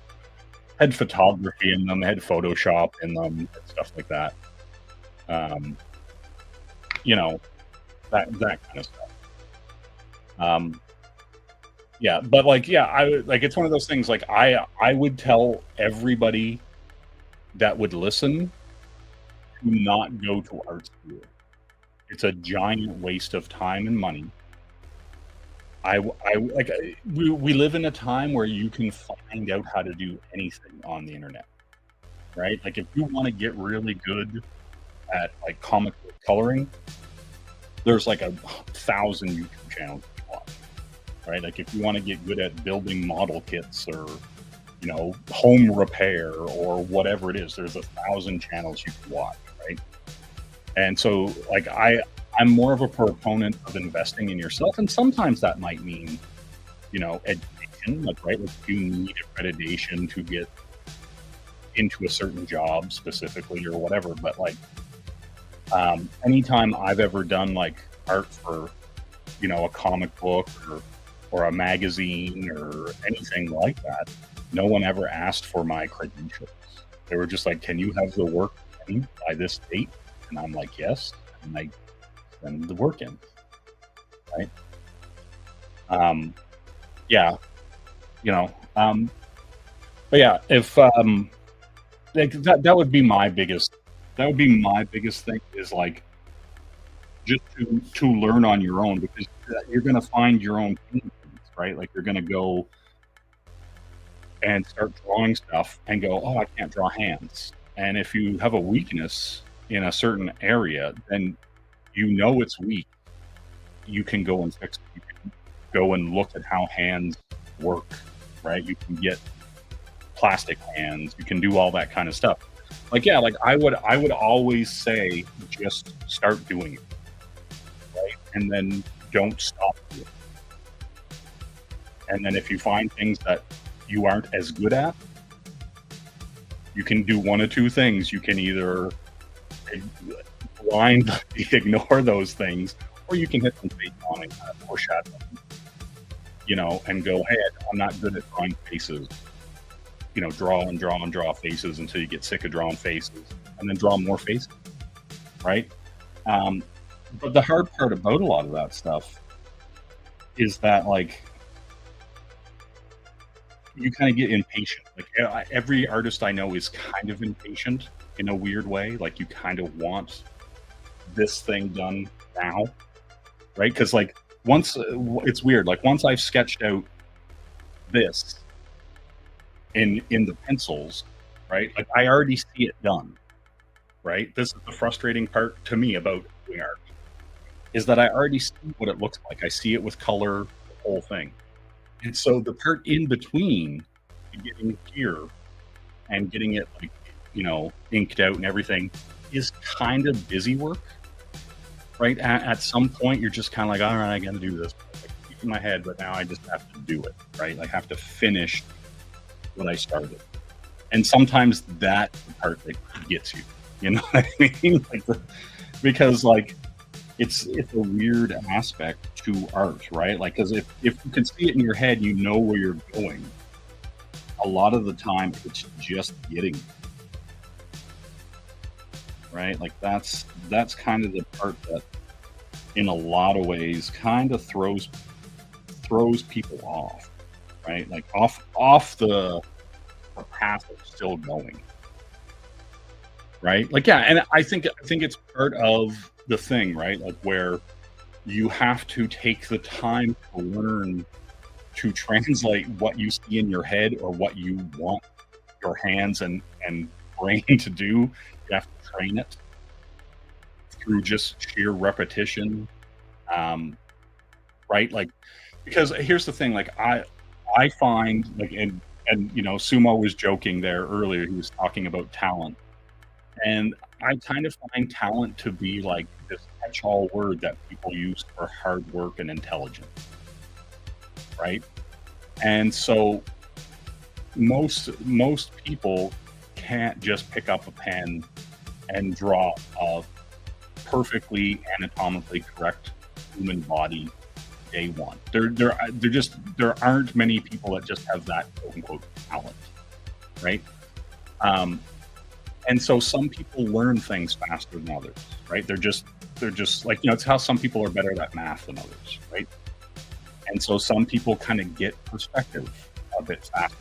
had photography in them, had Photoshop in them, and stuff like that. You know, that kind of stuff. Yeah, but like, yeah, it's one of those things. Like, I would tell everybody that would listen to not go to art school. It's a giant waste of time and money. We live in a time where you can find out how to do anything on the internet, right? Like if you want to get really good at like comic book coloring, there's like 1,000 YouTube channels to watch, right? Like if you want to get good at building model kits or, you know, home repair or whatever it is, there's 1,000 channels you can watch, right? And so like I'm more of a proponent of investing in yourself, and sometimes that might mean, you know, education, like, right? Like you need accreditation to get into a certain job specifically or whatever. But like, anytime I've ever done like art for, you know, a comic book or a magazine or anything like that, no one ever asked for my credentials. They were just like, "Can you have the work in by this date?" And I'm like, "Yes." And I send the work in, right? Yeah, you know, but yeah, if like that would be my biggest thing is like just to learn on your own, because you're going to find your own pain points, right? Like you're going to go and start drawing stuff and go, oh, I can't draw hands. And if you have a weakness in a certain area, then you know it's weak. You can go and fix it. You can go and look at how hands work, right? You can get plastic hands. You can do all that kind of stuff. Like, yeah, like I would always say, just start doing it, right? And then don't stop doing it. And then if you find things that you aren't as good at, you can do one of two things. You can either blindly ignore those things, or you can hit some face on and kind of foreshadow, and go, hey, I'm not good at drawing faces. Draw and draw and draw faces until you get sick of drawing faces, and then draw more faces, right? But the hard part about a lot of that stuff is that, like, you kind of get impatient. Like, every artist I know is kind of impatient in a weird way. Like, you kind of want this thing done now, right? Because, like, once it's weird. Like, once I've sketched out this in the pencils, right? Like, I already see it done, right? This is the frustrating part to me about doing art, is that I already see what it looks like. I see it with color, the whole thing. And so the part in between getting here and getting it, like, inked out and everything is kind of busy work, right? At some point, you're just kind of like, all right, I got to do this. Like, keep in my head, but now I just have to do it, right? I have to finish what I started. And sometimes that's the part that gets you, you know what I mean? Like, because, like, it's a weird aspect to art, right? Like, because if you can see it in your head, you know where you're going. A lot of the time, it's just getting, right? Like, that's kind of the part that, in a lot of ways, kind of throws people off, right? Like, off the path of still going, right? Like, yeah, and I think it's part of the thing, right? Like, where you have to take the time to learn to translate what you see in your head or what you want your hands and brain to do. You have to train it through just sheer repetition, right? Like, because here's the thing, like, I find, like, and Sumo was joking there earlier. He was talking about talent, and I kind of find talent to be like this catch-all word that people use for hard work and intelligence, right? And so most people can't just pick up a pen and draw a perfectly anatomically correct human body day one. There aren't many people that just have that quote unquote talent, right? And so some people learn things faster than others, right? They're just like, it's how some people are better at math than others, right? And so some people kind of get perspective a bit faster.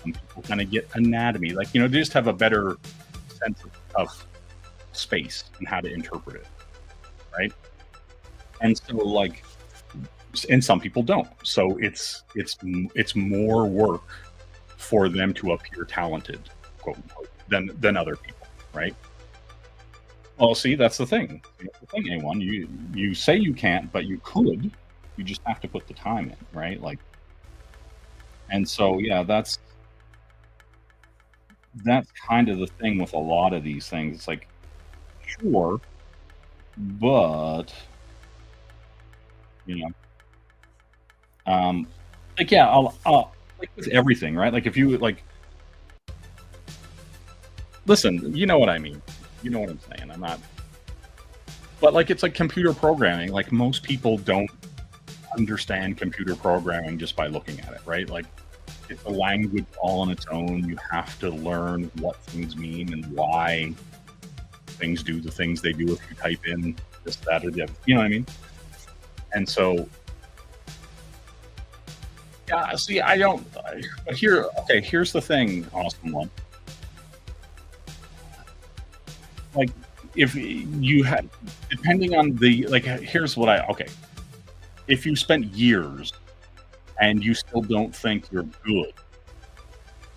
Some people kind of get anatomy, like, they just have a better sense of space and how to interpret it, right? And so, like, and some people don't. So it's more work for them to appear talented, quote unquote, than other people, right? Well, see, that's the thing. A1, you say you can't, but you could. You just have to put the time in, right? Like, and so, yeah, that's kind of the thing with a lot of these things. It's like, sure, but like, yeah, I'll like with everything, right? Like, if you, like, listen, you know what I mean. You know what I'm saying. I'm not, but, like, it's like computer programming. Like, most people don't understand computer programming just by looking at it, right? Like, it's a language all on its own. You have to learn what things mean and why things do the things they do if you type in this, that, or the other. You know what I mean? And so, yeah, see, I don't, but here's the thing, awesome one. Like, if you had, depending on the, like, here's what okay. If you spent years and you still don't think you're good,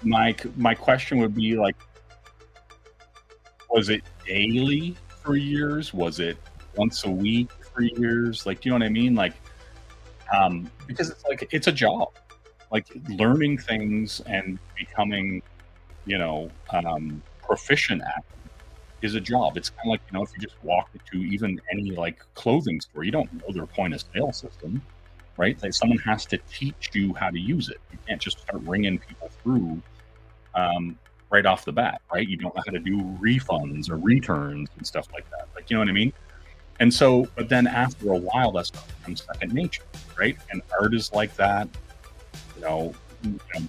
my question would be like, was it daily for years? Was it once a week for years? Like, do you know what I mean? Like, because it's like, it's a job. Like, learning things and becoming, proficient at them is a job. It's kind of like, if you just walk into even any like clothing store, you don't know their point of sale system, right? Like, someone has to teach you how to use it. You can't just start ringing people through right off the bat, right? You don't know how to do refunds or returns and stuff like that. Like, you know what I mean? And so, but then after a while, that stuff becomes second nature, right? And art is like that.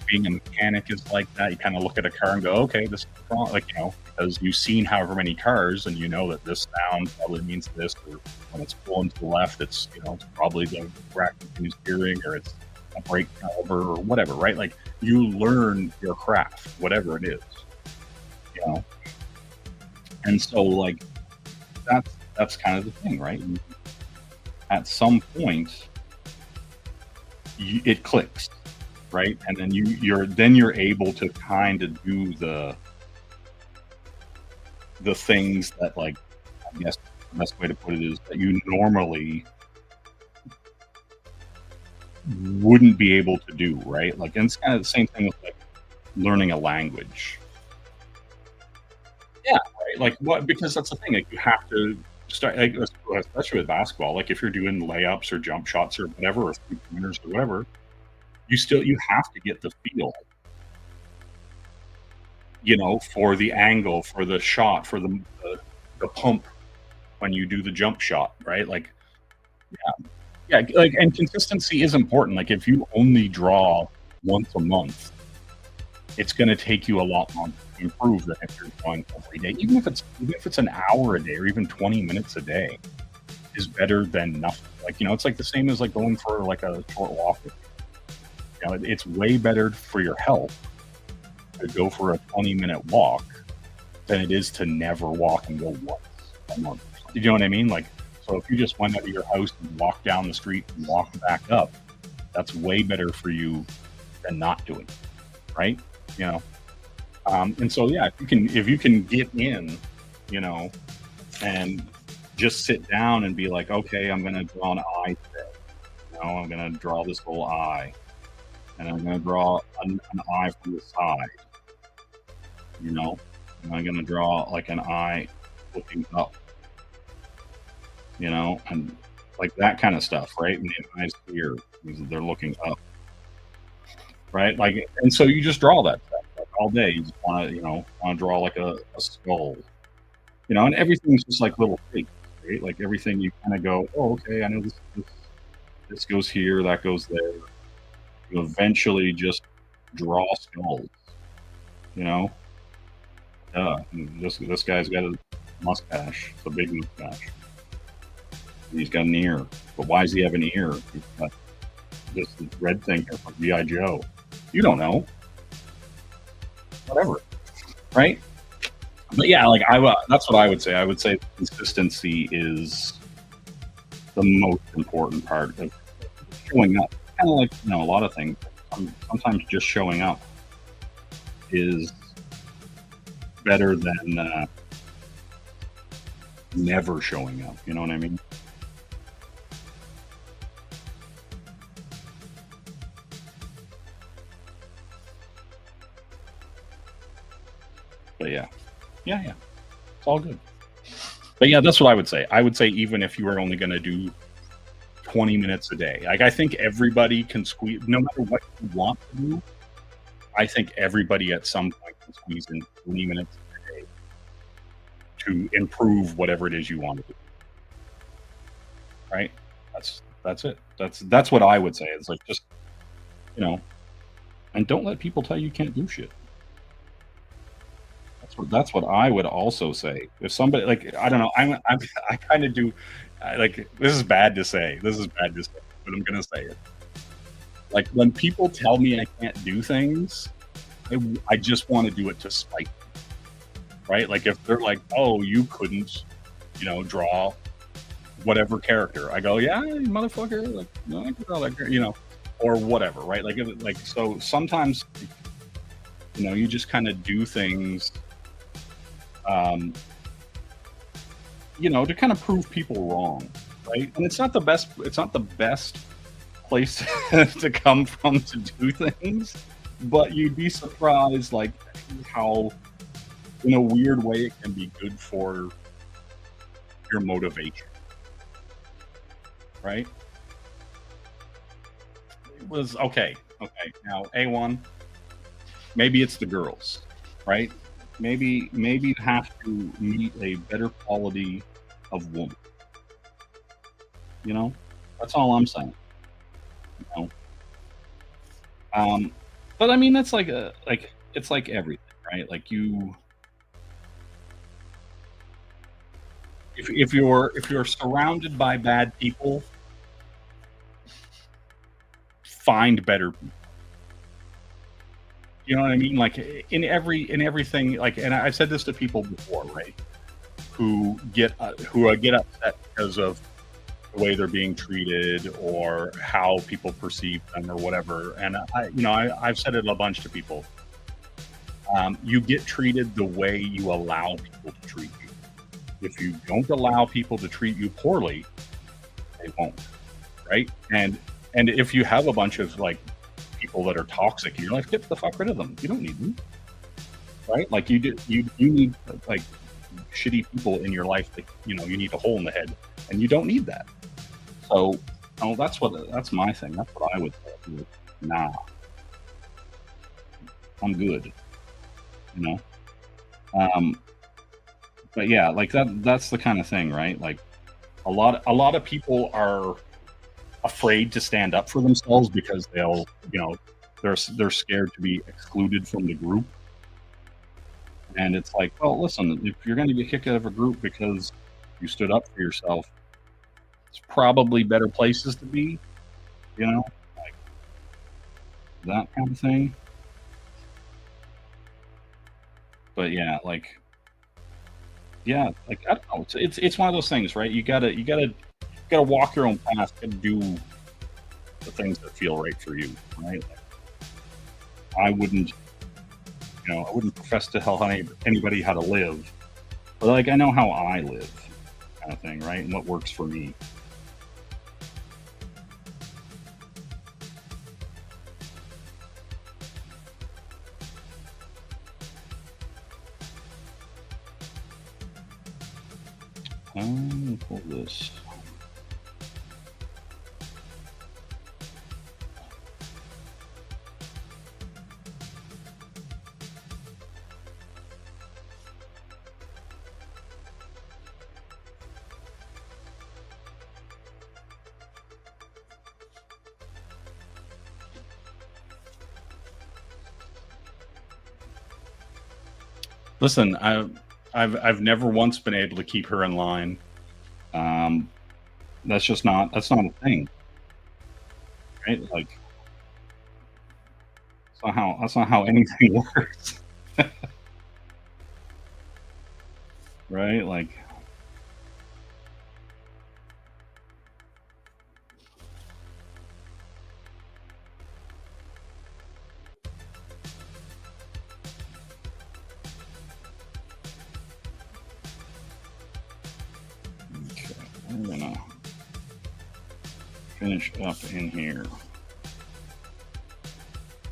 Being a mechanic is like that. You kind of look at a car and go, okay, this is wrong. Like, because you've seen however many cars and you know that this sound probably means this, or when it's pulling to the left, it's, it's probably the rack between steering, or it's a brake caliber or whatever, right? Like, you learn your craft, whatever it is, And so, like, that's kind of the thing, right? And at some point, it clicks, right? And then you're able to kind of do the things that, like, I guess the best way to put it is that you normally wouldn't be able to do, right? Like, and it's kind of the same thing with like learning a language. Yeah, right. Like, what? Because that's the thing. Like, you have to start, like, especially with basketball. Like, if you're doing layups or jump shots or whatever, or 3-pointers or whatever, you have to get the feel, for the angle, for the shot, for the pump when you do the jump shot, right? Like, yeah, like, and consistency is important. Like, if you only draw once a month, it's going to take you a lot longer to improve than if you're drawing every day. Even if it's an hour a day or even 20 minutes a day is better than nothing. Like, it's like the same as like going for like a short walk. It's way better for your health to go for a 20-minute walk than it is to never walk and go once a month. You know what I mean? Like, so if you just went out of your house and walked down the street and walked back up, that's way better for you than not doing it, right? And so, yeah, if you can get in, and just sit down and be like, okay, I'm going to draw an eye today. I'm going to draw this whole eye, and I'm going to draw an eye from the side, and I'm going to draw like an eye looking up, and like that kind of stuff, right? And the eyes here, they're looking up, right? Like, and so you just draw that stuff like all day. You just want to draw like a skull, and everything's just like little things, right? Like, everything you kind of go, oh, okay, I know this goes here, that goes there. You eventually just draw skulls, This guy's got a mustache. It's a big mustache. He's got an ear. But why does he have an ear? He's got this red thing here from G.I. Joe. You don't know. Whatever. Right? But yeah, like, that's what I would say. I would say consistency is the most important part of showing up. Kind of like, a lot of things. Sometimes just showing up is better than never showing up. You know what I mean? But yeah. It's all good. But yeah, that's what I would say. I would say even if you were only going to do 20 minutes a day, like, I think everybody can squeeze, no matter what you want to do, I think everybody at some point can squeeze in 20 minutes a day to improve whatever it is you want to do. Right? That's it. That's what I would say. It's like, just, and don't let people tell you can't do shit. That's what I would also say. If somebody, like, I don't know, I kind of do, like, this is bad to say, but I'm gonna say it. Like, when people tell me I can't do things, I just want to do it to spite them, right? Like, if they're like, oh, you couldn't draw whatever character. I go, yeah, motherfucker, like, no, I can draw that, or whatever, right? Like so sometimes, you just kind of do things, to kind of prove people wrong, right? And it's not the best place to come from to do things, but you'd be surprised, like, how, in a weird way, it can be good for your motivation, right? It was okay. Now, A1, maybe it's the girls, right? Maybe you have to meet a better quality of woman. That's all I'm saying. But I mean, that's it's like everything, right? Like if you're surrounded by bad people, find better people. You know what I mean? Like in everything, like, and I've said this to people before, right? Who get upset because of the way they're being treated or how people perceive them or whatever. And I've said it a bunch to people. You get treated the way you allow people to treat you. If you don't allow people to treat you poorly, they won't, right? And if you have a bunch of like people that are toxic in your life, get the fuck rid of them. You don't need them, right? Like you need like shitty people in your life that you need a hole in the head, and you don't need that. So, that's my thing. That's what I would say. Nah, I'm good. But yeah, like that's the kind of thing, right? Like a lot of people are afraid to stand up for themselves because they'll, they're scared to be excluded from the group. And it's like, well, listen, if you're going to get kicked out of a group because you stood up for yourself, it's probably better places to be, like that kind of thing. But yeah, like I don't know. It's one of those things, right? You gotta walk your own path and do the things that feel right for you, right? Like, I wouldn't profess to tell anybody how to live, but like I know how I live, kind of thing, right? And what works for me. Pull this. Listen, I've never once been able to keep her in line. That's not a thing, right? Like that's not how anything works, right? Like okay, I'm gonna finish up in here.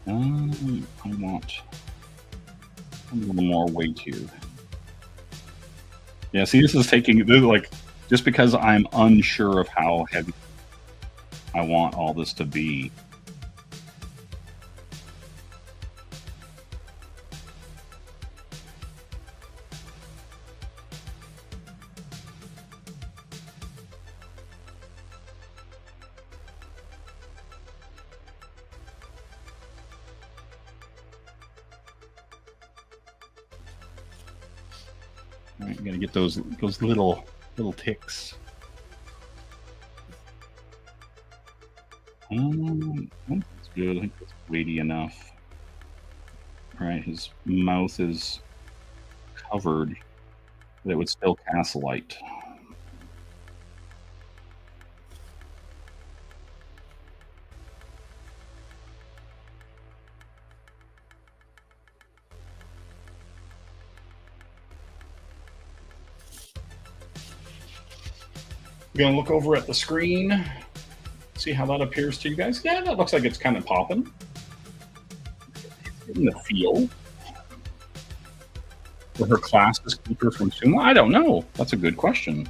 I want a little more weight here. Yeah, see, this is like, just because I'm unsure of how heavy I want all this to be. All right, you gotta get those little ticks. That's good. I think that's weighty enough. All right, his mouth is covered, but it would still cast light. We're going to look over at the screen, see how that appears to you guys. Yeah, that looks like it's kind of popping. In the feel. Were her classes keeper from Sumo? I don't know. That's a good question.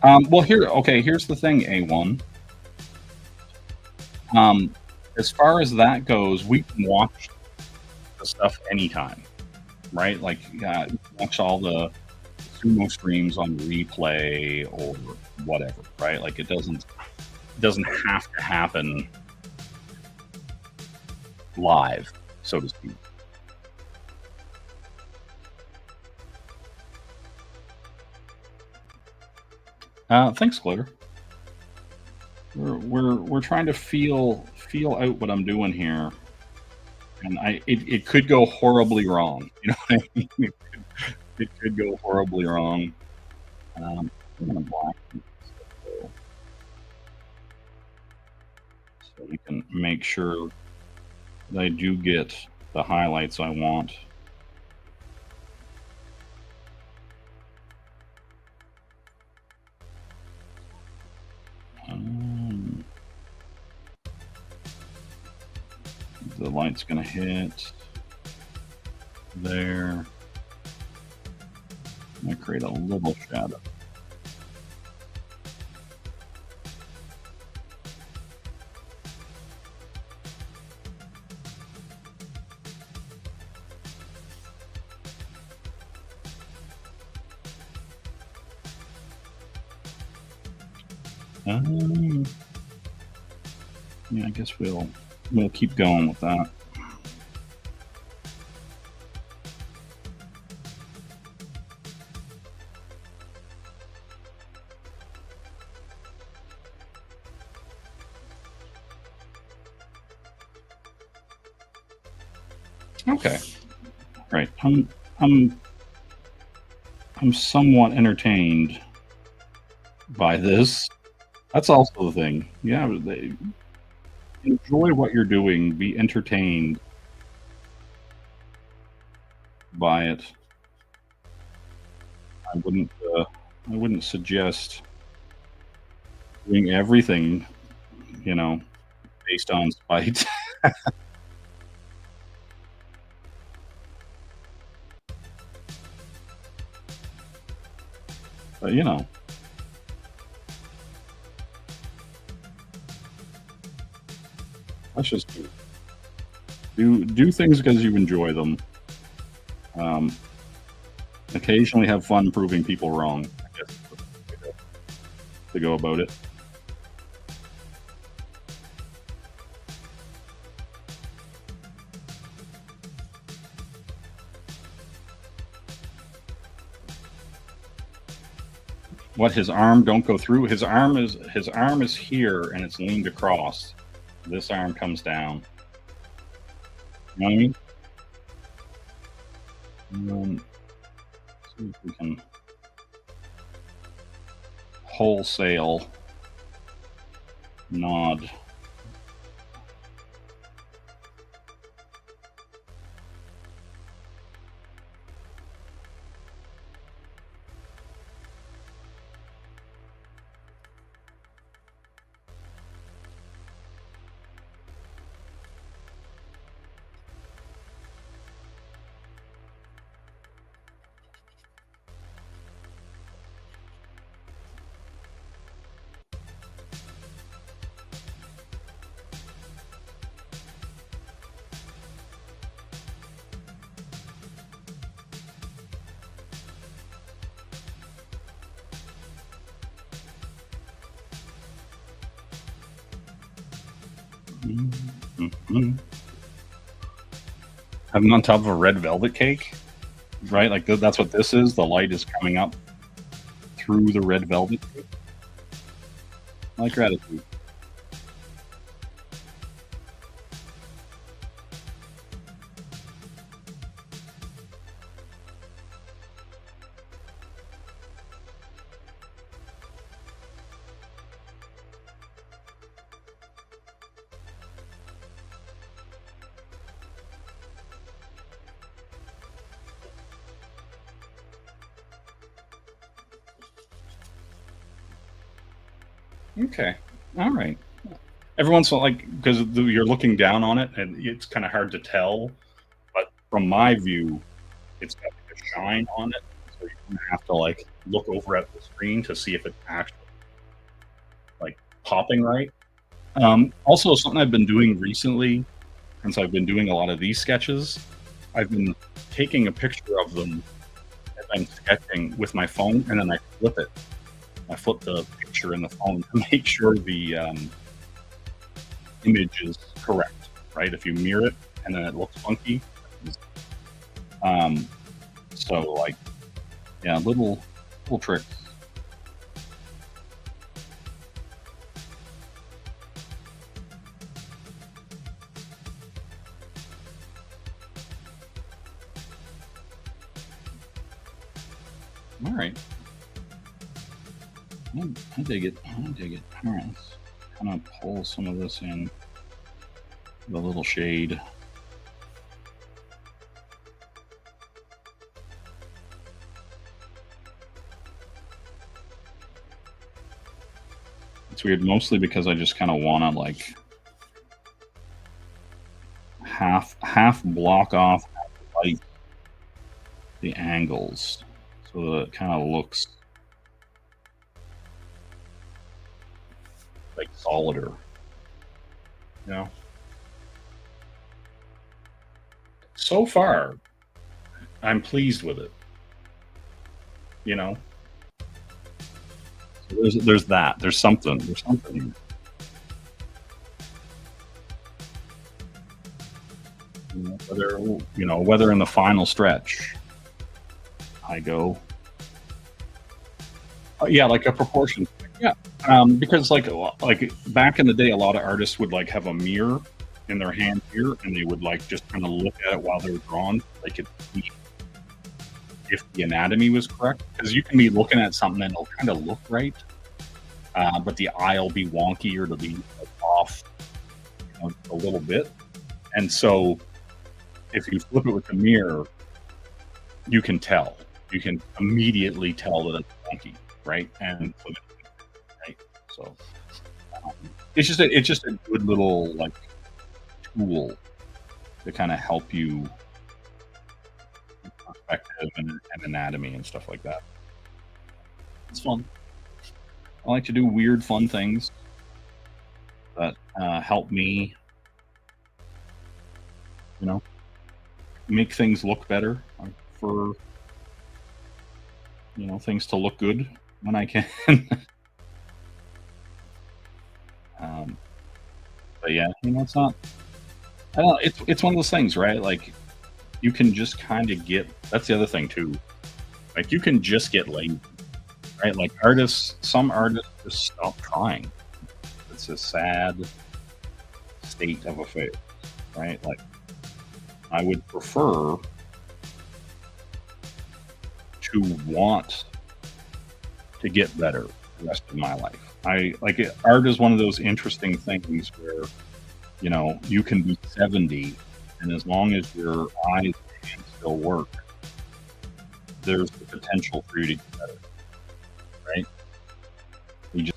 Well, here's the thing, A1. As far as that goes, we can watch the stuff anytime, right? Like, watch all the Sumo streams on replay or whatever, right? Like, it doesn't have to happen live, so to speak. Thanks, Glitter. We're trying to feel out what I'm doing here, and it could go horribly wrong. You know what I mean? It could go horribly wrong. I'm gonna block so we can make sure that I do get the highlights I want. The light's gonna hit there. I'm gonna create a little shadow. Yeah, I guess we'll keep going with that. Okay, right. I'm somewhat entertained by this. That's also the thing. Yeah, enjoy what you're doing. Be entertained by it. I wouldn't suggest doing everything, based on spite. But let's just do things because you enjoy them. Occasionally have fun proving people wrong, I guess, to go about it. What, his arm don't go through? His arm is here and it's leaned across. This arm comes down. You know what I mean? See if we can wholesale nod. Mm-hmm. Having on top of a red velvet cake, right? Like that's what this is. The light is coming up through the red velvet cake. I like gratitude. Okay. All right. Every once in a while, like, because you're looking down on it, and it's kind of hard to tell. But from my view, it's got like a shine on it, so you kind of have to like look over at the screen to see if it's actually like popping right. Also, something I've been doing recently, since I've been doing a lot of these sketches, I've been taking a picture of them as I'm sketching with my phone, and then I flip it. I flip the picture in the phone to make sure the image is correct, right? If you mirror it and then it looks funky. Um, so like, yeah, little tricks. All right. I dig it. I dig it. All right. Let's kind of pull some of this in. The little shade. It's weird, mostly because I just kind of want to like half block off, half light the angles, so that it kind of looks like solider. You know? So far, I'm pleased with it. You know? So there's that. There's something. There's something. Whether in the final stretch, I go, yeah, like a proportion. Yeah, because like back in the day, a lot of artists would like have a mirror in their hand here, and they would like just kind of look at it while they're drawn. They could see if the anatomy was correct, because you can be looking at something and it'll kind of look right, but the eye will be wonky or it'll be off, a little bit. And so, if you flip it with the mirror, you can tell. You can immediately tell that it's wonky, right? And right. So it's just a good little like tool to kind of help you with perspective and anatomy and stuff like that. It's fun. I like to do weird, fun things that help me, make things look better. For things to look good when I can. But yeah, it's not. I don't know. It's one of those things, right? Like, you can just kind of get. That's the other thing too. Like, you can just get lazy, right? Like some artists just stop trying. It's a sad state of affairs, right? Like, I would prefer to want to get better the rest of my life. Art is one of those interesting things where, you can be 70, and as long as your eyes and hands still work, there's the potential for you to get better, right? You just,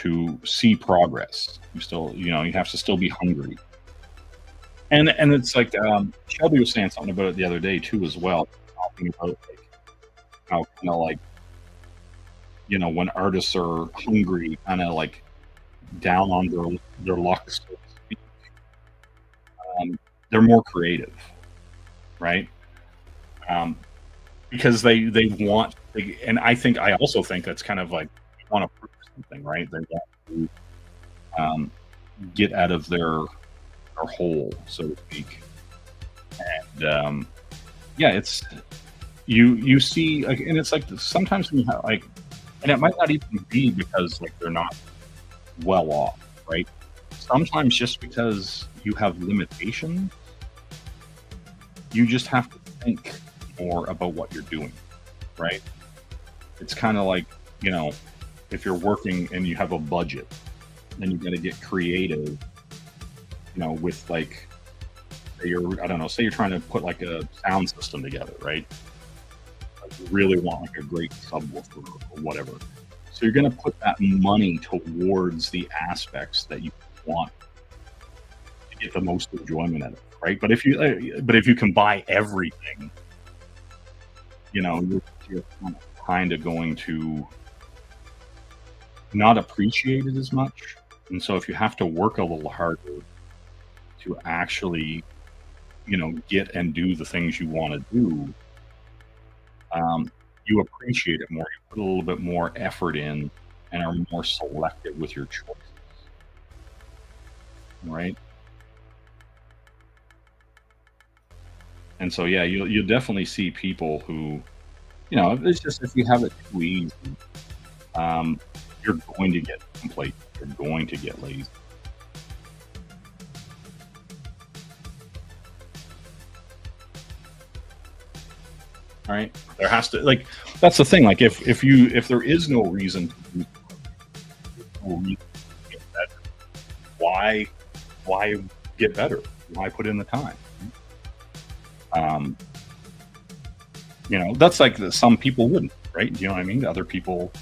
to see progress, you have to still be hungry. And it's like, Shelby was saying something about it the other day too, as well, talking about like how kind of like, when artists are hungry, kind of like down on their luck, so to speak, they're more creative, right? Because they want, and I also think that's kind of like, they want to prove something, right? They want to get out of their hole, so to speak. And yeah, it's you see, like, and it's like sometimes when you have like, and it might not even be because like they're not well off, right? Sometimes just because you have limitations, you just have to think more about what you're doing, right? It's kind of like, if you're working and you have a budget, then you got to get creative, with like, say you're trying to put like a sound system together, right? Like, you really want like a great subwoofer or whatever. So So you're going to put that money towards the aspects that you want to get the most enjoyment out of it, right? But if you can buy everything, you're kind of going to not appreciate it as much. And so if you have to work a little harder to actually, get and do the things you want to do, you appreciate it more. You put a little bit more effort in and are more selective with your choices, right? And so, yeah, you'll definitely see people who, it's just if you have it too easy, you're going to get complacent. You're going to get lazy. All right, there has to that's the thing. Like if there is no reason to do no reason to get better, why get better? Why put in the time? That's like some people wouldn't, right? Do you know what I mean? Other people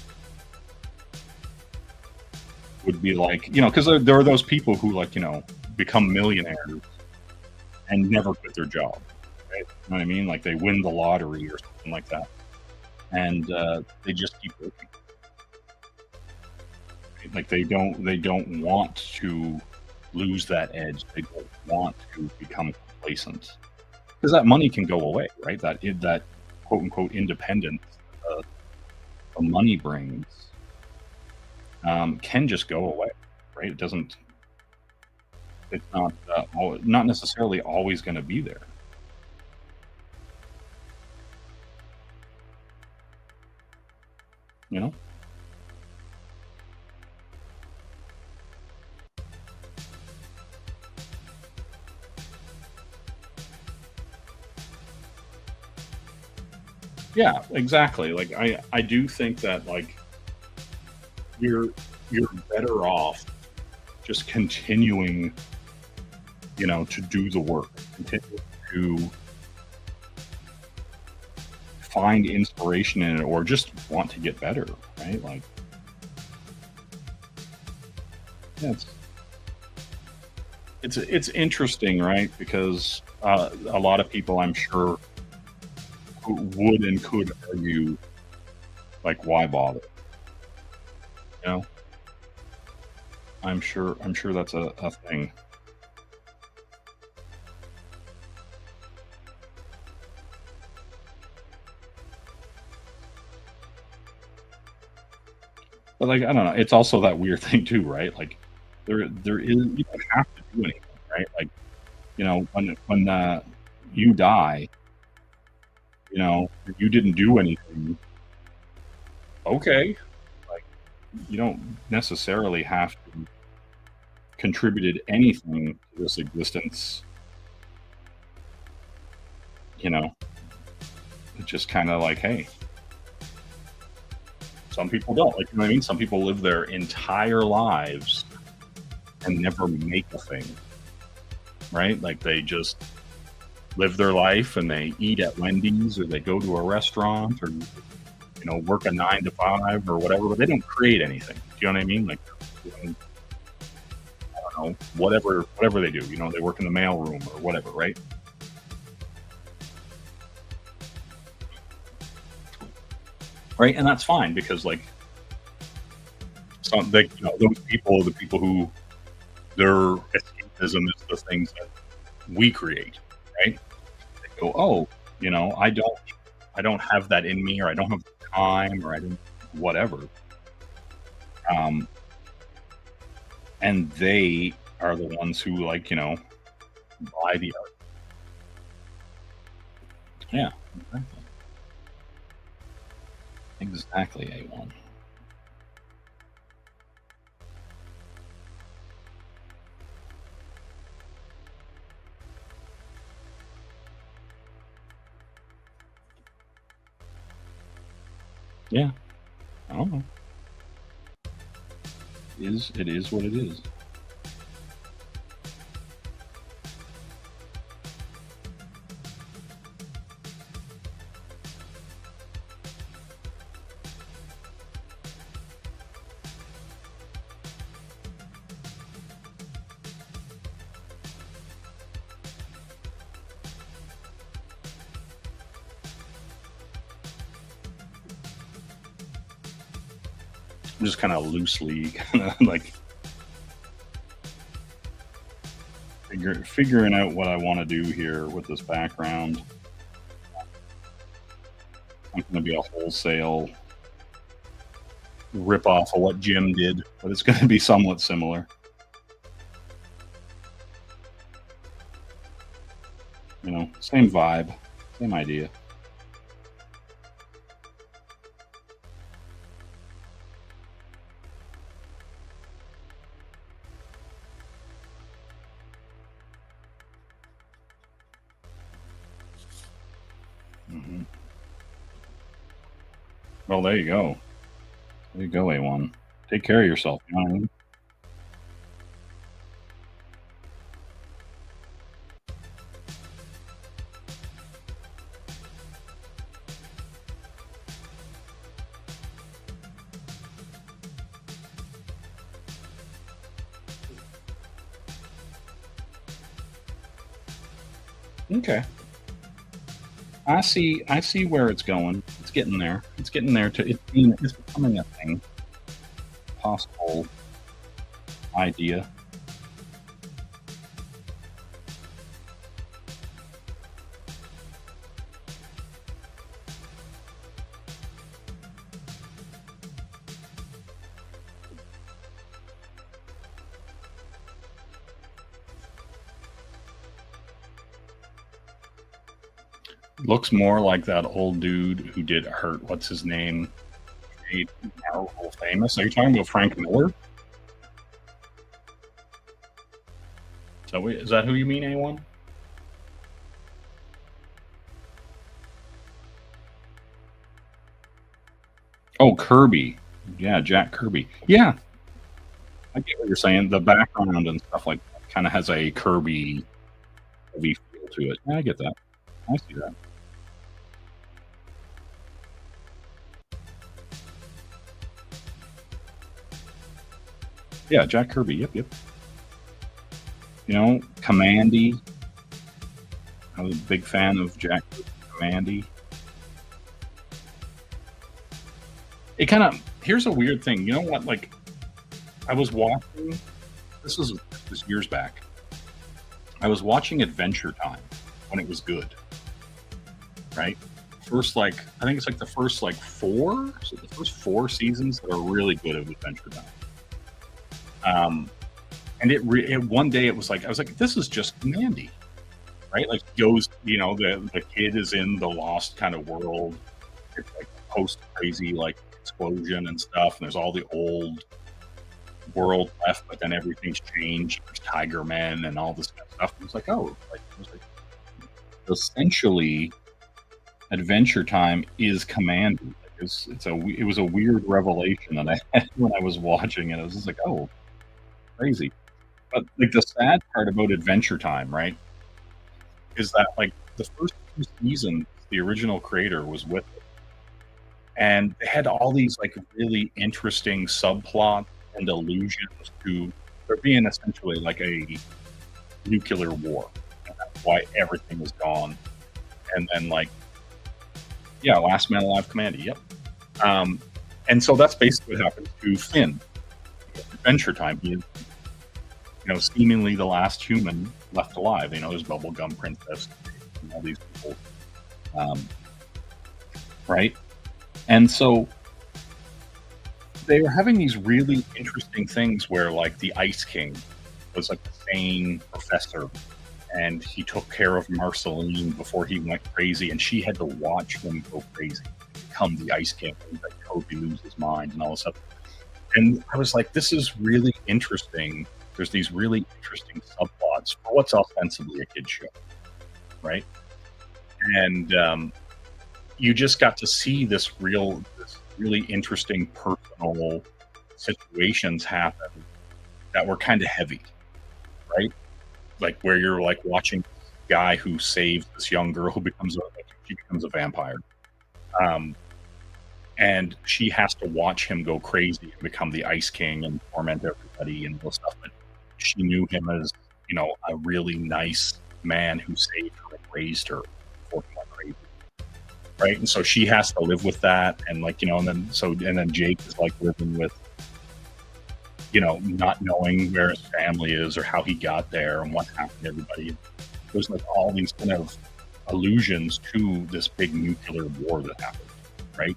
would be like, because there are those people who become millionaires and never quit their job, right? You know what I mean? Like they win the lottery or something like that, and they just keep working. Right? Like they don't want to lose that edge. They don't want to become complacent because that money can go away, right? That quote unquote independence the money brings can just go away, right? It's not necessarily always going to be there. Yeah, exactly. Like I do think that you're better off just continuing, to do the work, continue to find inspiration in it, or just want to get better, right? Like, yeah, it's interesting, right? Because a lot of people, I'm sure, who would and could argue, why bother? I'm sure that's a thing. But I don't know. It's also that weird thing too, right? Like there is, you don't have to do anything, right? Like, when you die, you didn't do anything. Okay, you don't necessarily have to contributed anything to this existence. It's just kind of like, hey, some people don't. You know what I mean? Some people live their entire lives and never make a thing, right? Like they just live their life and they eat at Wendy's or they go to a restaurant or work a 9 to 5 or whatever, but they don't create anything. Do you know what I mean? I don't know, whatever they do. They work in the mailroom or whatever, right? Right, and that's fine because those people, the people who their escapism is the things that we create, right? They go, oh, I don't have that in me, or I don't have the time, or I don't whatever. And they are the ones who buy the art. Yeah, exactly. A1. Yeah, I don't know. It is what it is. I'm just kind of loosely like figuring out what I want to do here with this background. I'm going to be a wholesale rip off of what Jim did, but it's going to be somewhat similar. You know, same vibe, same idea. Mm-hmm. Well, there you go. There you go, A1. Take care of yourself. You know what I mean? Okay. I see where it's going. It's getting there. It's getting there to it's becoming a thing. Possible idea. Looks more like that old dude who did Hurt. What's his name? Made Marvel famous. Are you talking about Frank Miller? So is that who you mean, A1? Oh, Kirby. Yeah, Jack Kirby. Yeah. I get what you're saying. The background and stuff like that kind of has a Kirby heavy feel to it. Yeah, I get that. I see that. Yeah, Jack Kirby. Yep. You know, Commandy. I was a big fan of Jack Commandy. It kind of, here's a weird thing. You know what? Like, I was watching, this was years back. I was watching Adventure Time when it was good. Right? First, like, I think it's like the first, like, four seasons that are really good of Adventure Time. And it one day it was like, I was like, this is just Mandy, right? Like, goes, you know, the kid is in the lost kind of world. It's like post crazy like explosion and stuff, and there's all the old world left, but then everything's changed. There's Tiger Men and all this kind of stuff. It was like, oh, like, it was like, essentially, Adventure Time is Commandy. Like, it was a weird revelation that I had when I was watching it. I was just like, oh, crazy. But like the sad part about Adventure Time, right, is that like the first two seasons, the original creator was with it, and they had all these like really interesting subplots and allusions to there being essentially like a nuclear war, and that's why everything is gone. And then like, yeah, Last Man Alive Commandy, yep. And so that's basically what happened to Finn. Adventure Time, he is, you know, seemingly the last human left alive. You know, there's Bubblegum Princess and all these people, right? And so they were having these really interesting things where, like, the Ice King was like the sane professor, and he took care of Marceline before he went crazy, and she had to watch him go crazy, become the Ice King, and like totally lose his mind and all this stuff. And I was like, this is really interesting. There's these really interesting subplots for what's ostensibly a kid's show, right? And you just got to see this really interesting personal situations happen that were kind of heavy, right? Like where you're like watching this guy who saves this young girl who becomes a vampire, and she has to watch him go crazy and become the Ice King and torment everybody and all stuff. But she knew him as, you know, a really nice man who saved her and raised her before he went crazy, right? And so she has to live with that, and like, you know, and then Jake is like living with not knowing where his family is or how he got there and what happened to everybody. There's like all these kind of allusions to this big nuclear war that happened, right?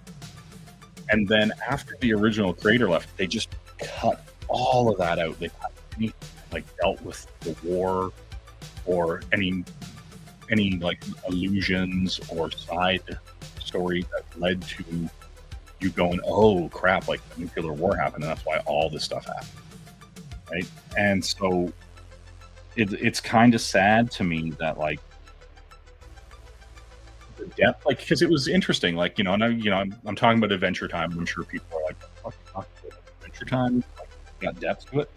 And then after the original creator left, they just cut all of that out. They cut anything like dealt with the war or any like allusions or side story that led to you going, oh crap, like the nuclear war happened, and that's why all this stuff happened, right? And so it's kind of sad to me that like the depth, like, because it was interesting, like, and I'm talking about Adventure Time. I'm sure people are like, what the fuck are you talking about? Adventure Time, like, got depth to it.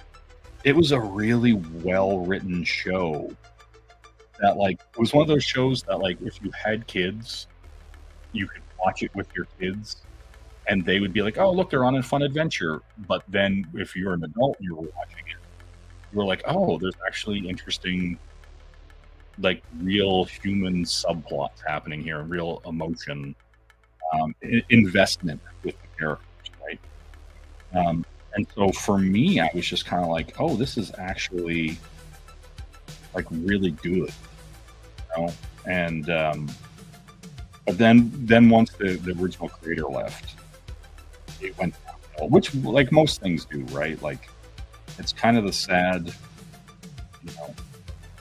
It was a really well written show that, like, it was one of those shows that, like, if you had kids, you could watch it with your kids and they would be like, oh, look, they're on a fun adventure. But then if you're an adult, you were watching it, you were like, oh, there's actually interesting, like, real human subplots happening here, real emotion, investment with the characters, right? And so for me, I was just kind of like, oh, this is actually like really good, And but then once the original creator left, it went downhill, which, like most things do, right? Like, it's kind of the sad,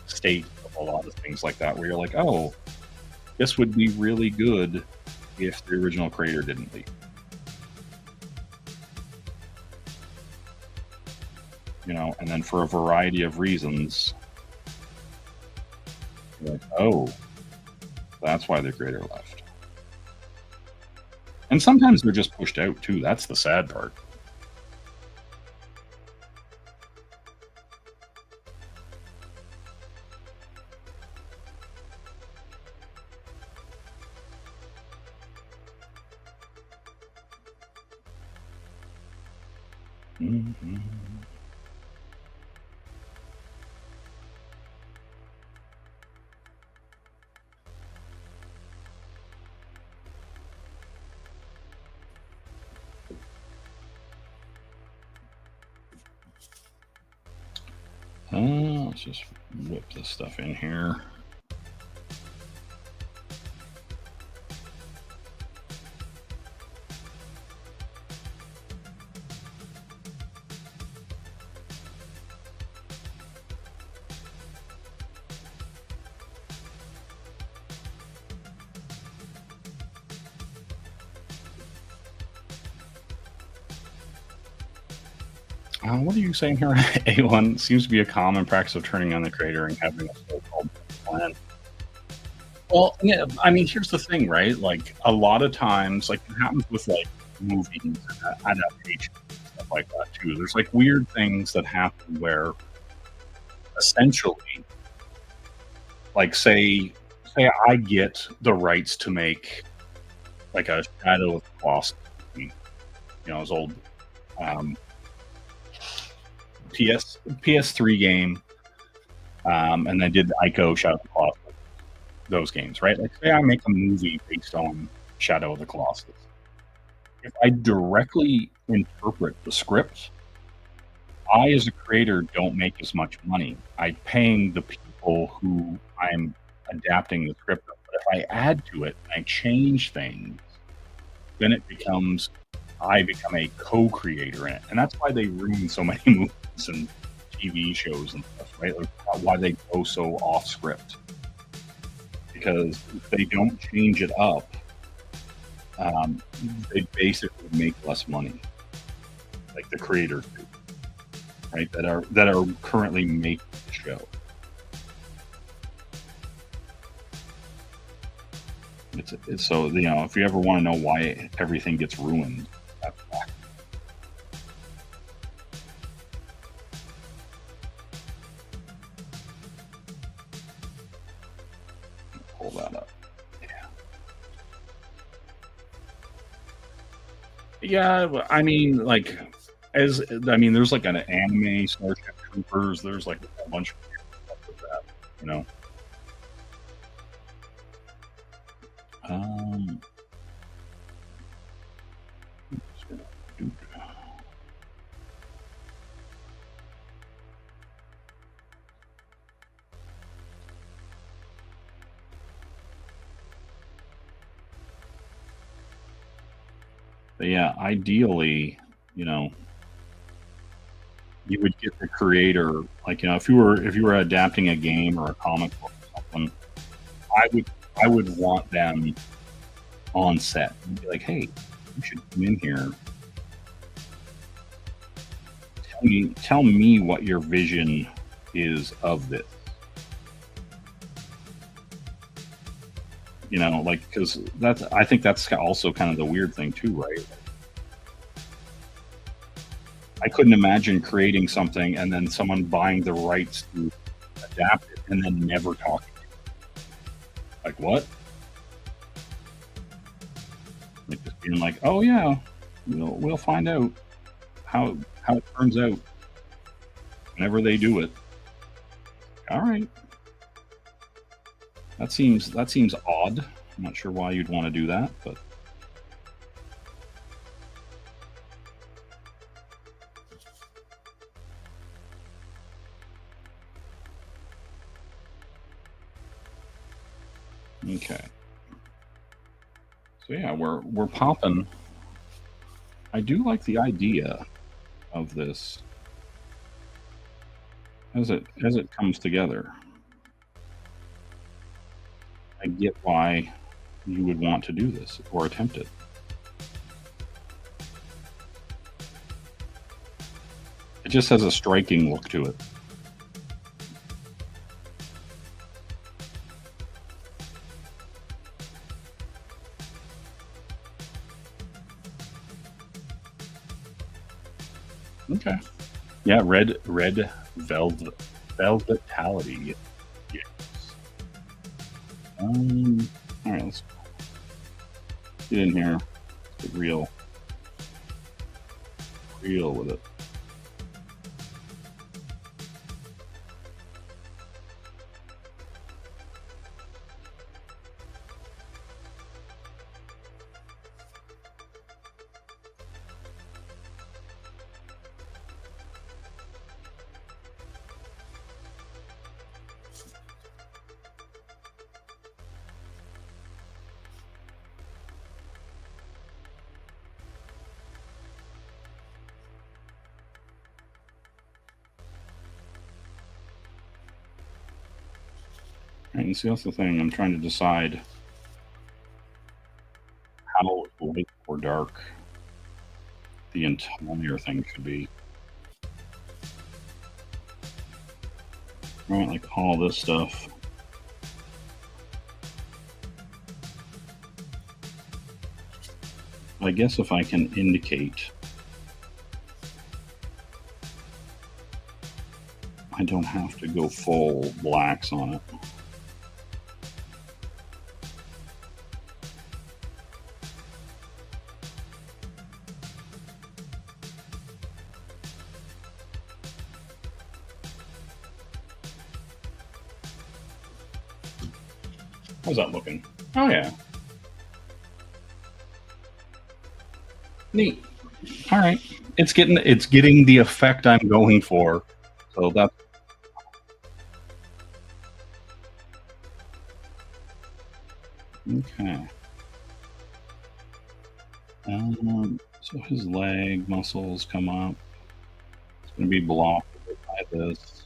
state of a lot of things like that, where you're like, oh, this would be really good if the original creator didn't leave. And then for a variety of reasons, like, oh, that's why the creator left. And sometimes they're just pushed out too. That's the sad part. Mm-hmm. Let's just whip this stuff in here. What are you saying here? A1 seems to be a common practice of turning on the creator and having a so-called plan. Well, yeah, I mean, here's the thing, right? Like, a lot of times, like, it happens with, like, movies and adaptations and stuff like that, too. There's, like, weird things that happen where, essentially, like, say I get the rights to make, like, a Shadow of the Colossus, his old PS3 game, and I did Ico, Shadow of the Colossus, those games, right? Like, say I make a movie based on Shadow of the Colossus. If I directly interpret the script, I, as a creator, don't make as much money. I'm paying the people who I'm adapting the script of. But if I add to it and I change things, then I become a co-creator in it. And that's why they ruin so many movies and TV shows and stuff, right? Like, why they go so off script. Because if they don't change it up, they basically make less money, like the creators do, right? That are currently making the show. It's so, if you ever want to know why everything gets ruined, that's why. Pull that up. Yeah, I mean, like, there's like an anime Starship Troopers. There's like a bunch of stuff with that, But yeah, ideally, you know, you would get the creator, like, you know, if you were adapting a game or a comic book or something, I would want them on set and be like, hey, you should come in here. Tell me what your vision is of this. You know, like, because I think that's also kind of the weird thing too, right? I couldn't imagine creating something and then someone buying the rights to adapt it and then never talking to you. Like, what? Like, just being like, oh yeah, we'll find out how it turns out whenever they do it. All right. That seems odd. I'm not sure why you'd want to do that, but okay. So yeah, we're popping. I do like the idea of this as it comes together. I get why you would want to do this or attempt it. It just has a striking look to it. Okay. Yeah, red velvetality. Yes. All right, let's get in here. Let's get real with it. Right, and see, that's the thing. I'm trying to decide how light or dark the entire thing should be. Right, like all this stuff. I guess if I can indicate, I don't have to go full blacks on it. How's that looking? Oh yeah. Neat. All right. It's getting the effect I'm going for. So that's okay. So his leg muscles come up. It's going to be blocked by this.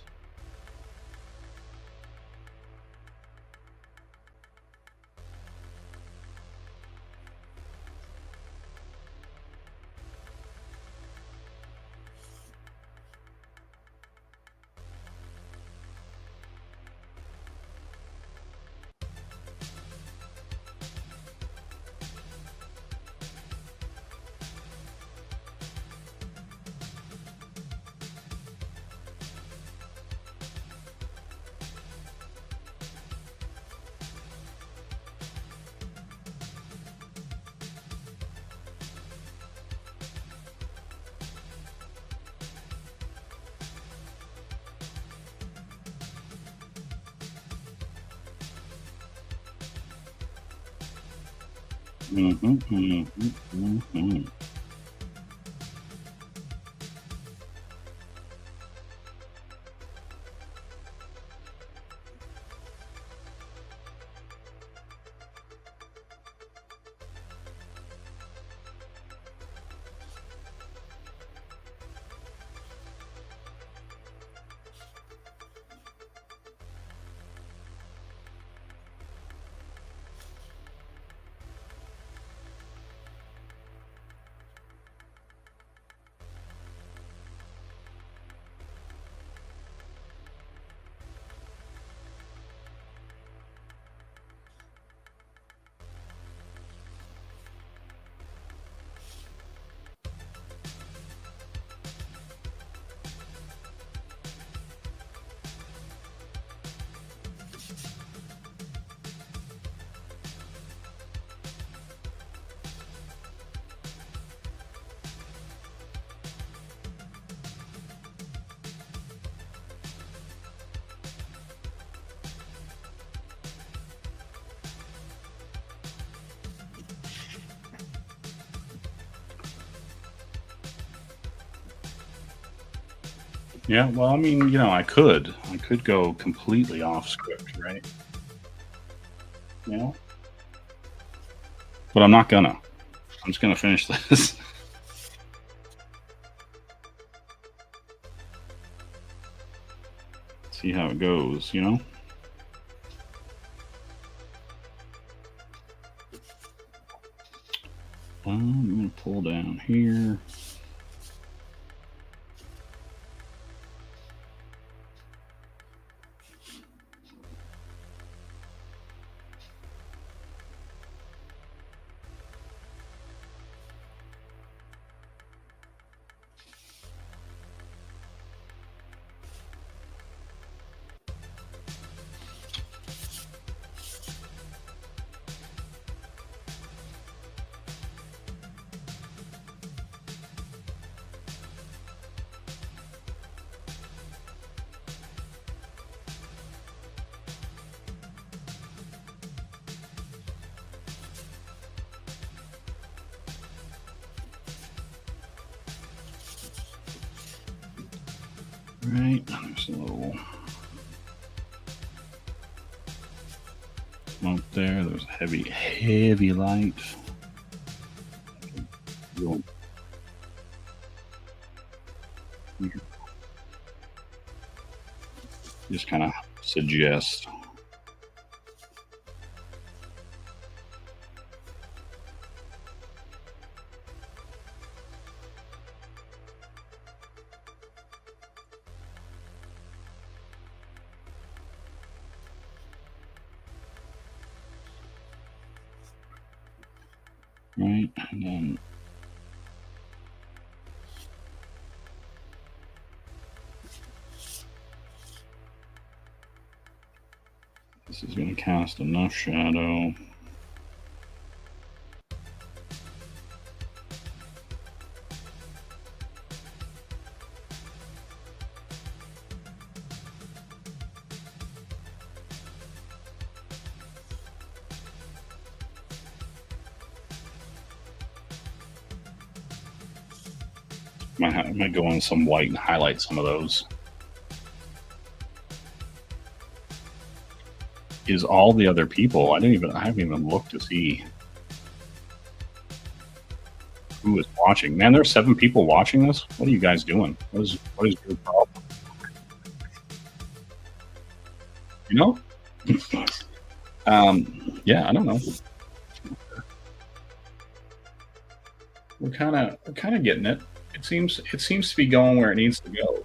Yeah, well, I mean, I could go completely off script, right? You know, but I'm not gonna. I'm just gonna finish this. See how it goes, I'm gonna pull down here. Right, there's a little smoke there. There's heavy, heavy light. Just kind of suggest. Right, and then this is going to cast enough shadow. Might go in some white and highlight some of those. Is all the other people? I haven't even looked to see who is watching. Man, there's 7 people watching this. What are you guys doing? What is your problem? Yeah, I don't know. We're kind of getting it. It seems to be going where it needs to go.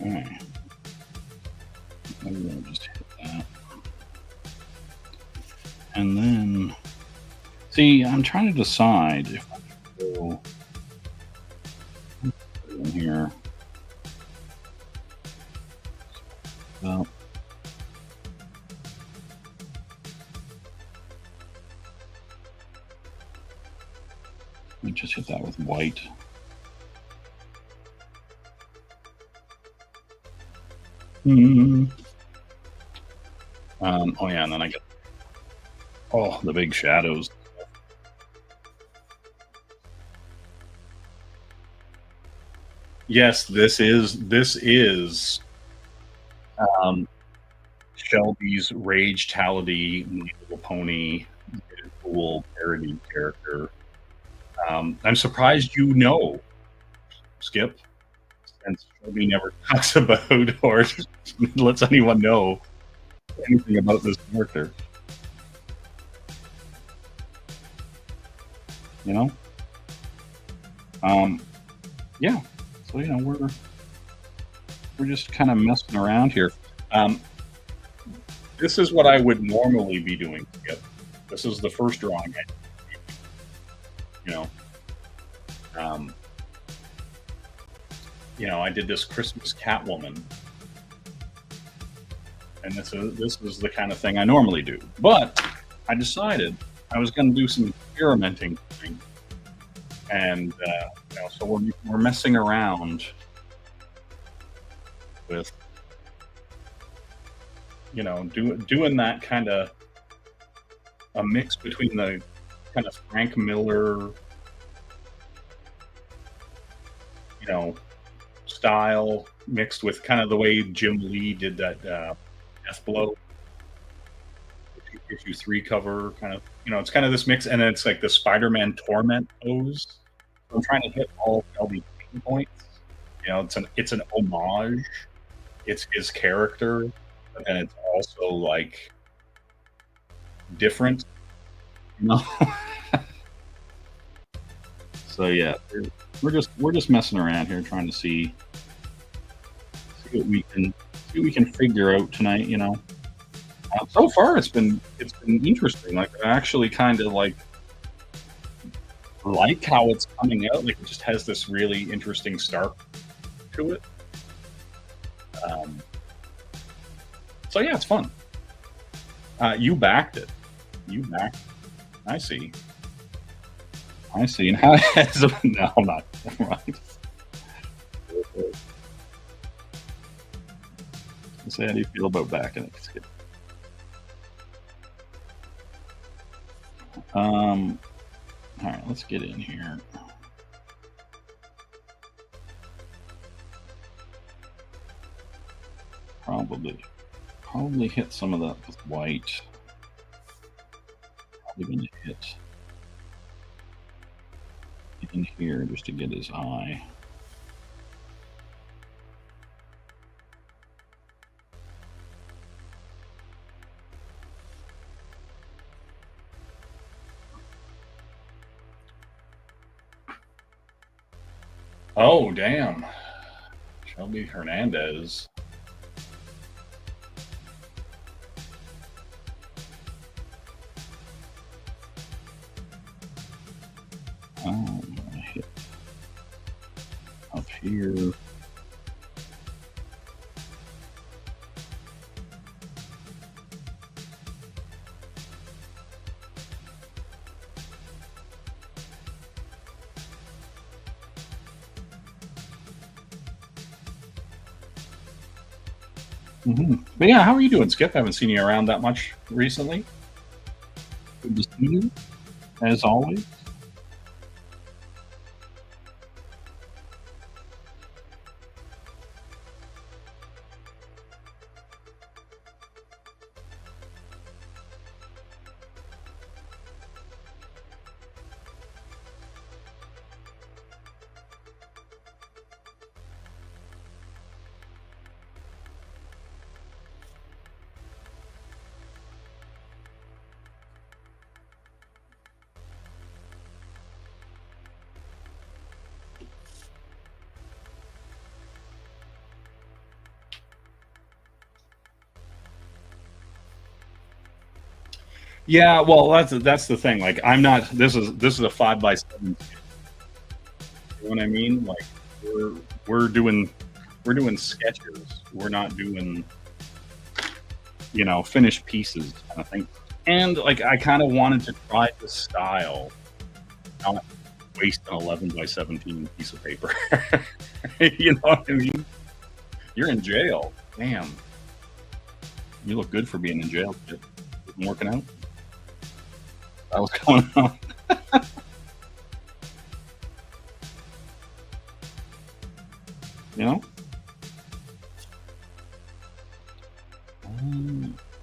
Okay. I'm gonna just hit that. And then, see, I'm trying to decide if I should go in here. Well, let me just hit that with white. Oh yeah, and then I get the big shadows. Yes, this is Shelby's Rage Tality My Little Pony cool parody character. I'm surprised you know, Skip, since Shelby never talks about or lets anyone know anything about this character. Yeah. So we're just kind of messing around here. This is what I would normally be doing. Skip. This is the first drawing. Um, I did this Christmas Catwoman, and this is the kind of thing I normally do. But I decided I was going to do some experimenting, and so we're messing around with doing that kind of a mix between the kind of Frank Miller style mixed with kind of the way Jim Lee did that Death Blow issue 3 cover, kind of it's kind of this mix, and then it's like the Spider-Man Torment pose. So I'm trying to hit all these pain points. It's an homage. It's his character, but then it's also like different. So yeah, we're just messing around here, trying to see what we can figure out tonight. So far it's been interesting. Like, I actually kind of like how it's coming out. Like, it just has this really interesting start to it. So yeah, it's fun. You backed it. I see. And how has no, I'm not. Never mind. So how do you feel about backing it? All right, let's get in here. Probably hit some of that with white. Probably gonna hit in here just to get his eye. Oh, damn. Shelby Hernandez. I'm gonna hit up here. But yeah, how are you doing, Skip? I haven't seen you around that much recently. Good to see you, as always. Yeah, well, that's the thing. Like, I'm not. This is a 5x7. You know what I mean? Like, we're doing sketches. We're not doing finished pieces kind of thing. And like, I kind of wanted to try this style, not waste an 11x17 piece of paper. You know what I mean? You're in jail. Damn. You look good for being in jail. Been working out. That was going on.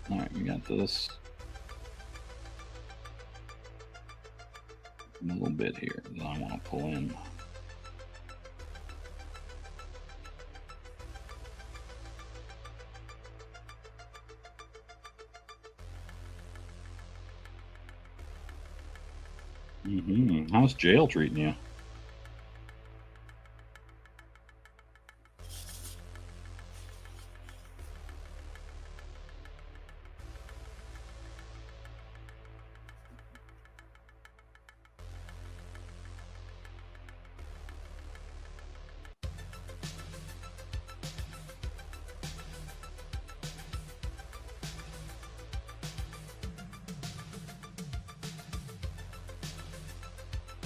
All right, we got this. A little bit here that I want to pull in. How's jail treating you?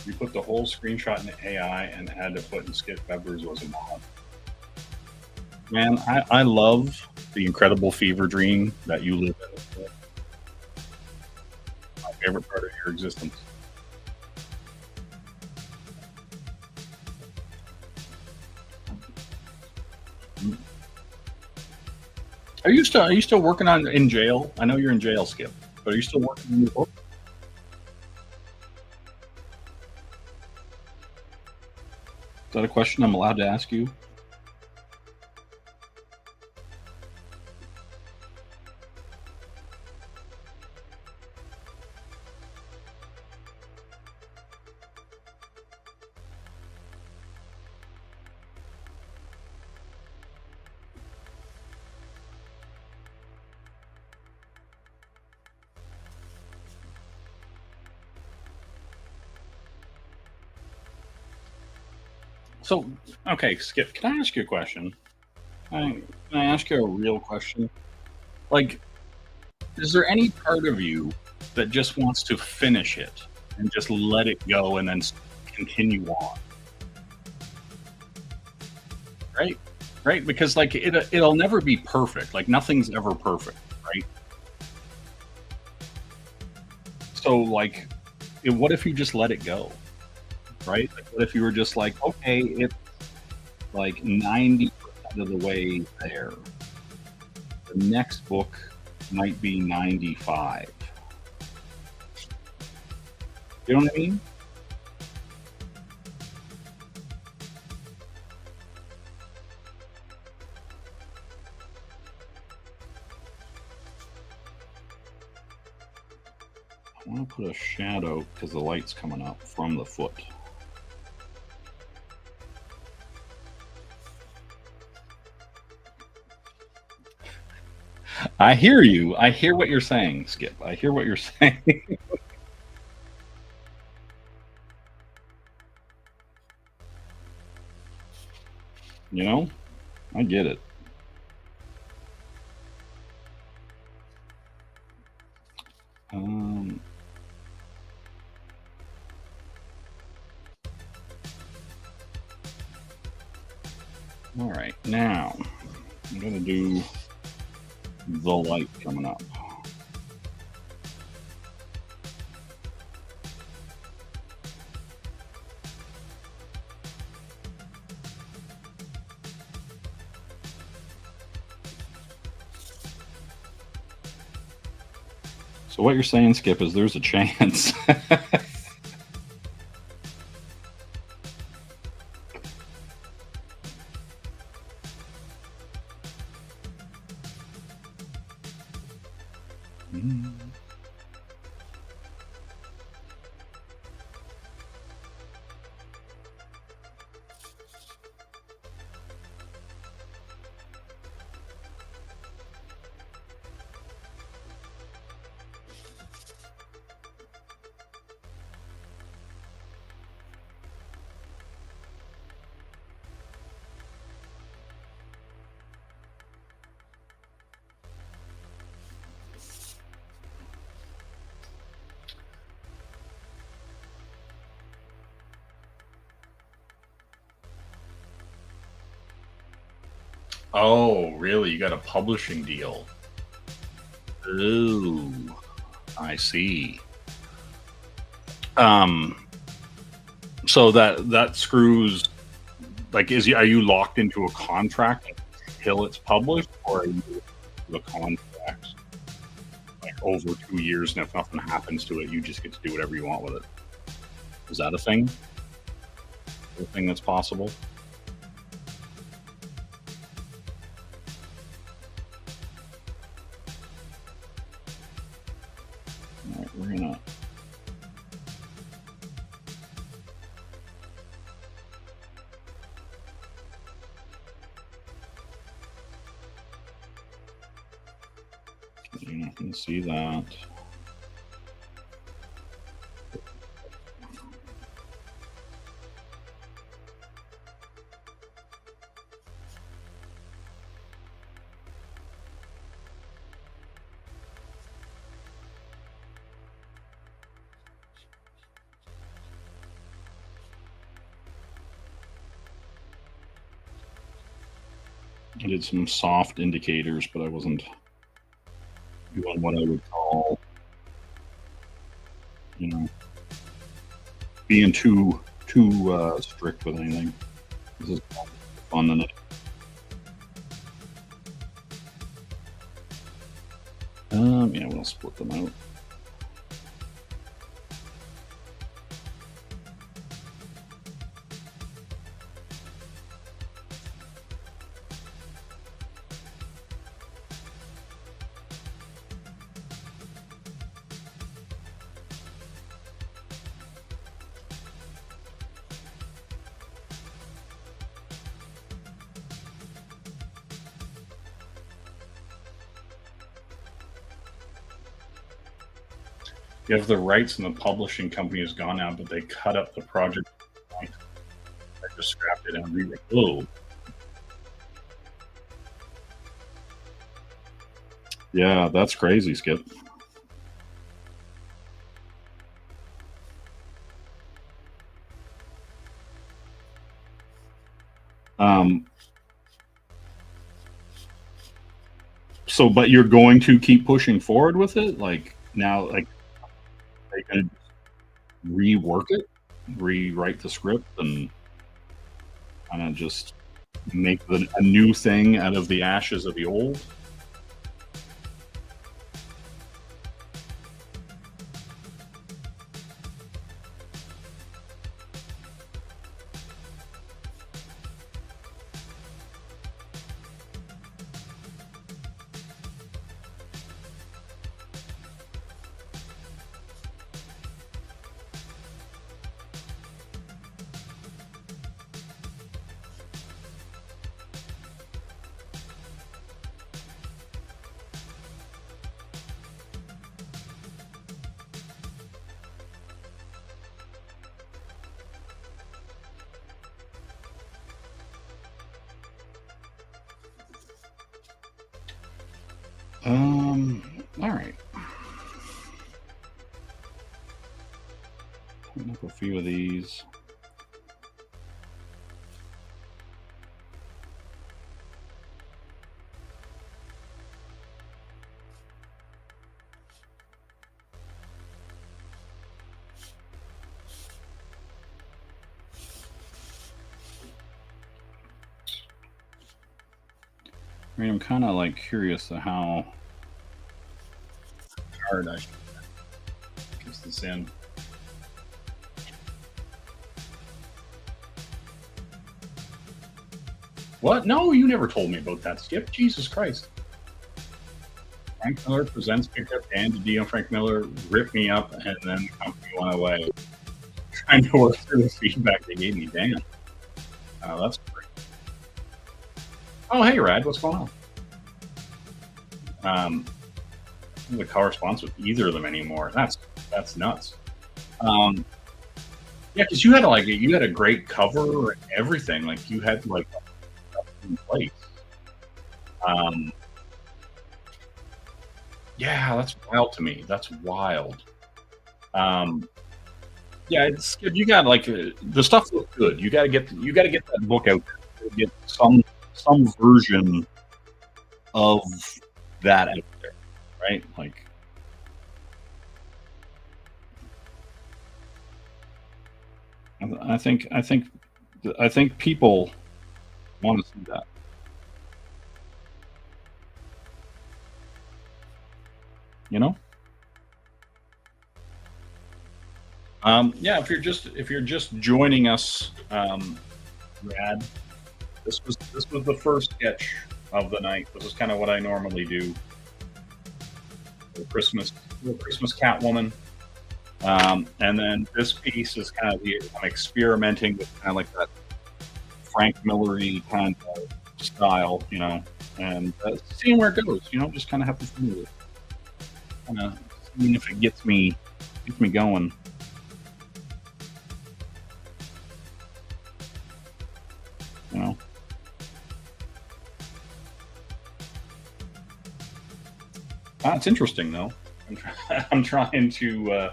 You put the whole screenshot in the AI and had to put in Skip Peppers was a mod. Man, I love the incredible fever dream that you live in. My favorite part of your existence. Are you still working on in jail? I know you're in jail, Skip, but are you still working on your book? Is that a question I'm allowed to ask you? So, okay, Skip, can I ask you a question? Can I ask you a real question? Like, is there any part of you that just wants to finish it and just let it go and then continue on? Right? Right? Because like it'll never be perfect. Like nothing's ever perfect, right? So like, what if you just let it go? Right? Like, what if you were just like, okay, it's like 90% of the way there. The next book might be 95. You know what I mean? I want to put a shadow because the light's coming up from the foot. I hear you. I hear what you're saying, Skip. I hear what you're saying. You know, I get it. All right, now I'm going to do the light coming up. So what you're saying, Skip, is there's a chance. Oh, really? You got a publishing deal? Ooh, I see. So that screws. Like, are you locked into a contract until it's published, or are you the contract like over 2 years, and if nothing happens to it, you just get to do whatever you want with it? Is that a thing? A thing that's possible? All right, we're gonna. You can see that. I did some soft indicators, but I wasn't doing what I would call, being too strict with anything. This is fun tonight. Yeah, we'll split them out. You have the rights and the publishing company is gone now, but they cut up the project. I just scrapped it and rewrote. Oh. Yeah, that's crazy, Skip. So, but you're going to keep pushing forward with it? Like, now, like, are you going to rework it, rewrite the script, and kind of just make a new thing out of the ashes of the old? All right. Putting up a few of these. I mean, I'm kind of like curious to how hard I should get this in. What? No, you never told me about that, Skip. Jesus Christ. Frank Miller Presents picked up Dan DiDio. Frank Miller ripped me up, and then the company went away. Trying to work through the feedback they gave me. Damn. That's great. Oh, hey, Rad. What's going on? The corresponds with either of them anymore. That's nuts. Yeah, because you had a great cover and everything. Like you had like in place. Yeah, that's wild to me. That's wild. Yeah, it's good. You got like the stuff looks good. You got to get that book out there. Get some version of that out there, right? Like, I think people want to see that. You know? Yeah, if you're just joining us, Rad, this was the first sketch of the night. This is kind of what I normally do. The Christmas Catwoman, and then this piece is kind of I'm experimenting with kind of like that Frank Miller-y kind of style, you know, and seeing where it goes. You know, just kind of having fun with it. Kind of seeing if it gets me going. You know. It's interesting though. I'm trying to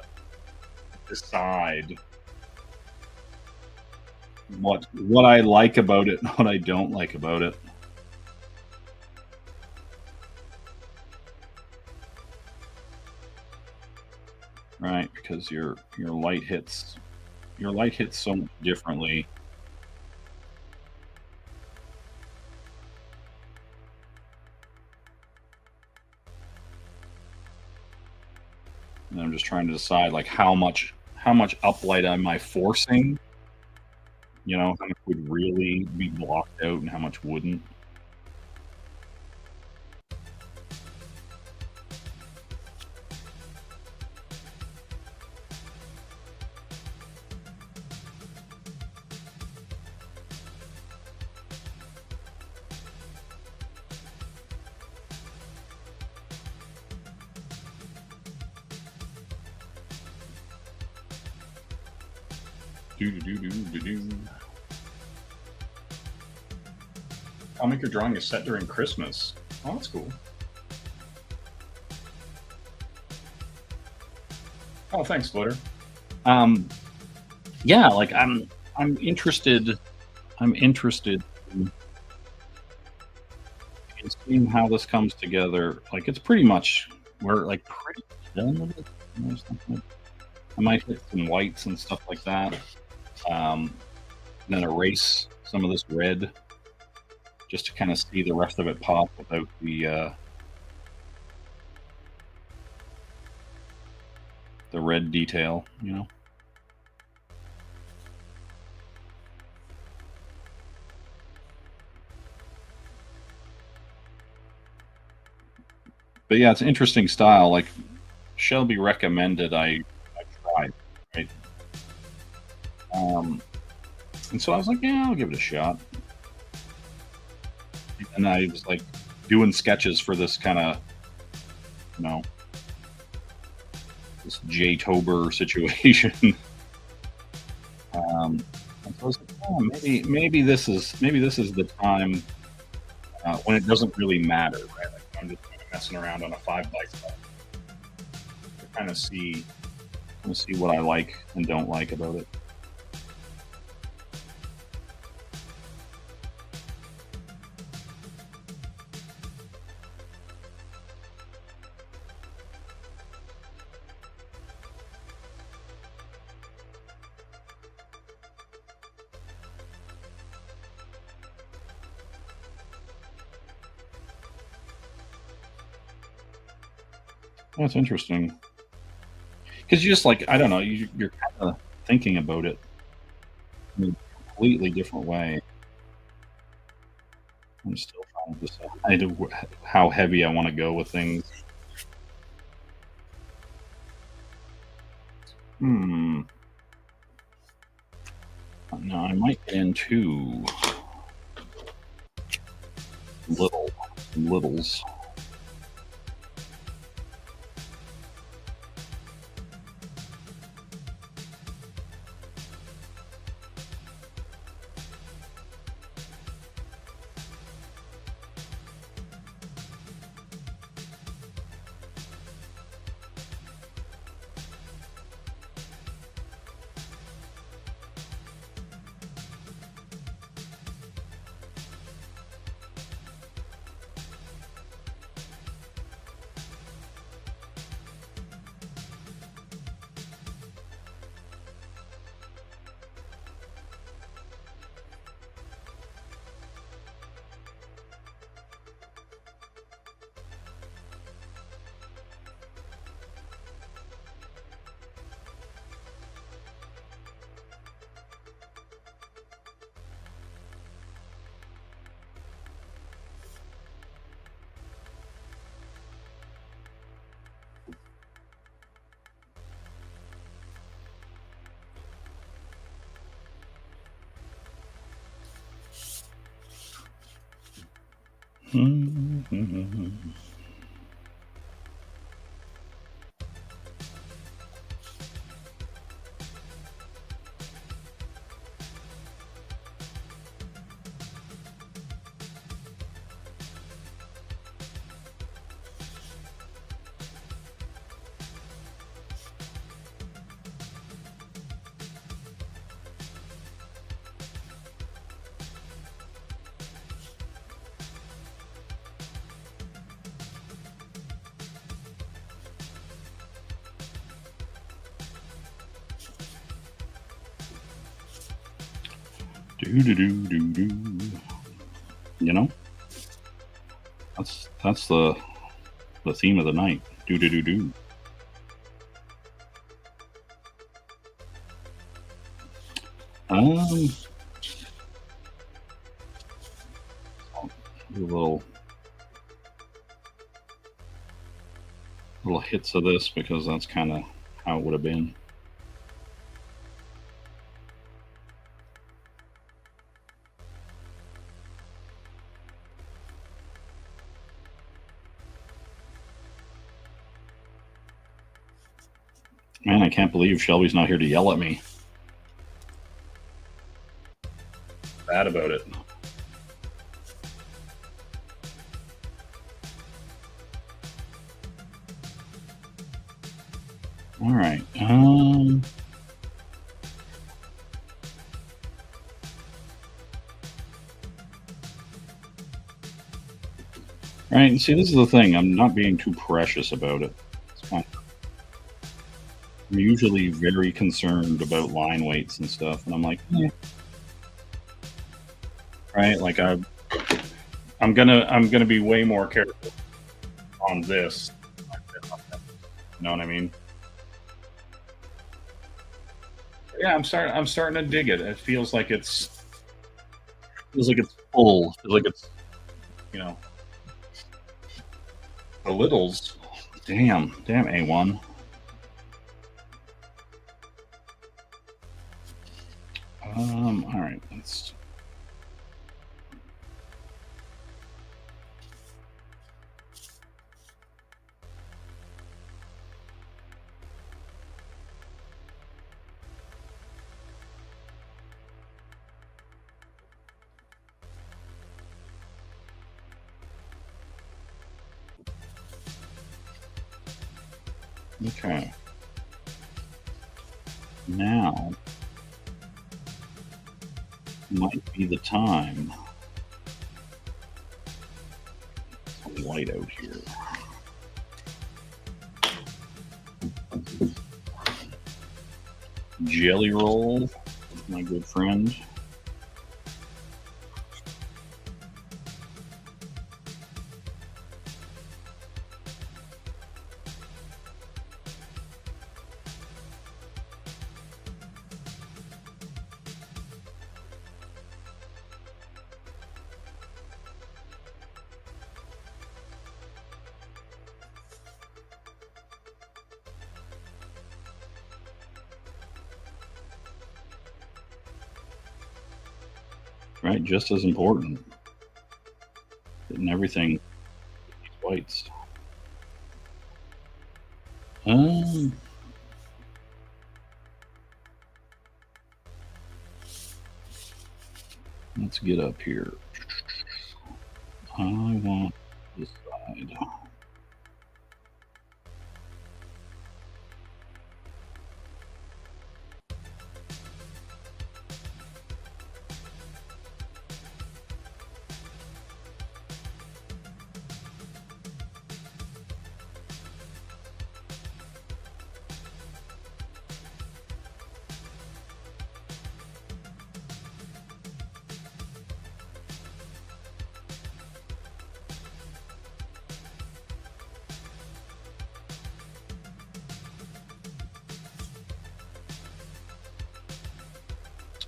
decide what I like about it and what I don't like about it. right? Because your light hits so much differently. And I'm just trying to decide like how much uplight am I forcing? You know, how much would really be blocked out and how much wouldn't. I'll make your drawing is set during Christmas. Oh, that's cool. Oh, thanks, Footer. Yeah, like I'm interested in seeing how this comes together. Like it's pretty much we're like pretty done with it. I might hit some whites and stuff like that. And then erase some of this red just to kind of see the rest of it pop without the red detail, you know. But yeah, it's an interesting style. Like Shelby recommended I try, right? And so I was like, yeah, I'll give it a shot. And I was like doing sketches for this kind of, you know, this Jaytober situation. And so I was like, oh, maybe this is the time when it doesn't really matter, right? Like I'm just kind of messing around on a 5x5 to kind of see what I like and don't like about it. That's interesting. Because you just like, I don't know, you're kind of thinking about it in a completely different way. I'm still trying to decide how heavy I want to go with things. No, I might get into littles. Do do do do do. You know, that's the theme of the night. Do do do do. Do little hits of this because that's kind of how it would have been. Man, I can't believe Shelby's not here to yell at me. Bad about it. All right. Right, and see, this is the thing. I'm not being too precious about it. It's fine. I'm usually very concerned about line weights and stuff, and I'm like, right, like I'm gonna be way more careful on this. You know what I mean? Yeah, I'm starting to dig it. It feels like it's full. Feels like it's, you know, the littles. Damn, A1. All right, let's. Okay. Now might be the time. Some light out here. Jelly roll, my good friend. Right, just as important. Getting everything, these whites. Let's get up here. I want this side.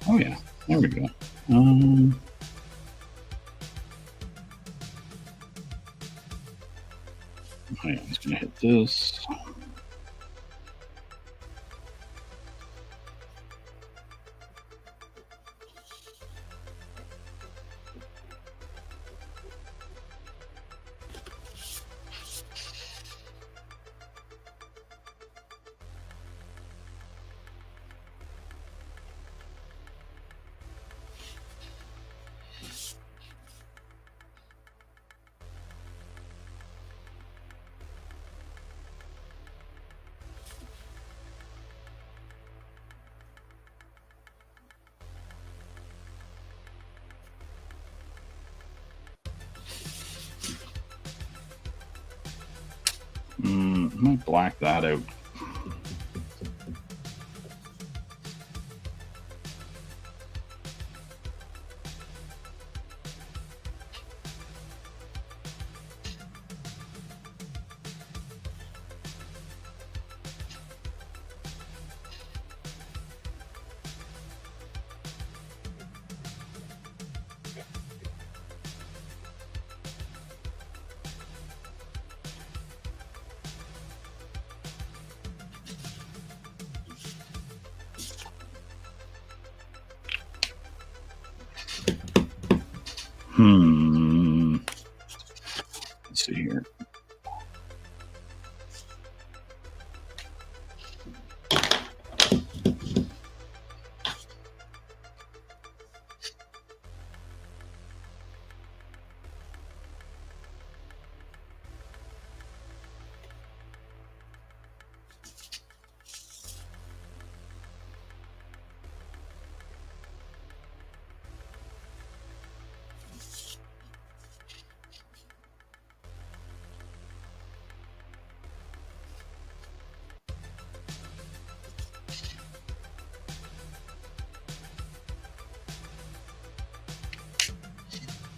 Oh yeah, there we go. Okay, I'm just gonna hit this. I might black that out.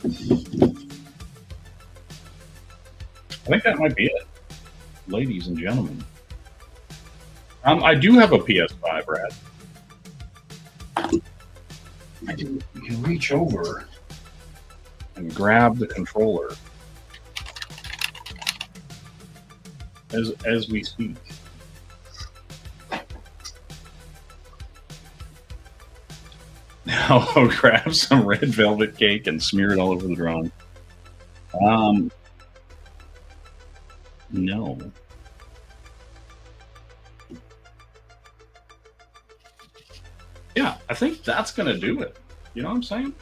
I think that might be it, ladies and gentlemen. I do have a PS5, Brad. I can reach over and grab the controller as we speak. Now I'll grab some red velvet cake and smear it all over the drawing. No. Yeah, I think that's going to do it. You know what I'm saying?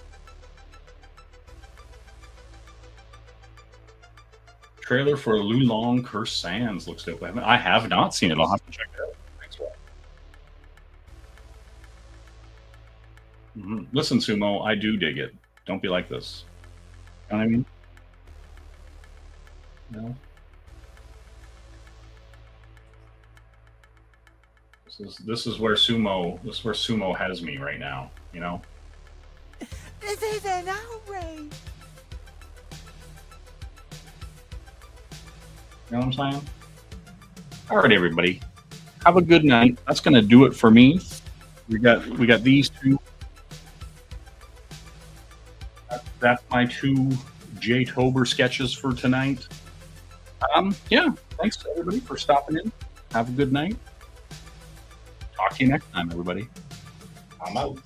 Trailer for Lulong Cursed Sands looks dope. I have not seen it. I'll have to check it out. Thanks, Rob. Listen, Sumo, I do dig it. Don't be like this. You know what I mean? No. This is where Sumo has me right now, you know? This is an outrage. You know what I'm saying? All right, everybody. Have a good night. That's gonna do it for me. We got these two. That's my two Jaytober sketches for tonight. Yeah. Thanks to everybody for stopping in. Have a good night. Talk to you next time, everybody. I'm out.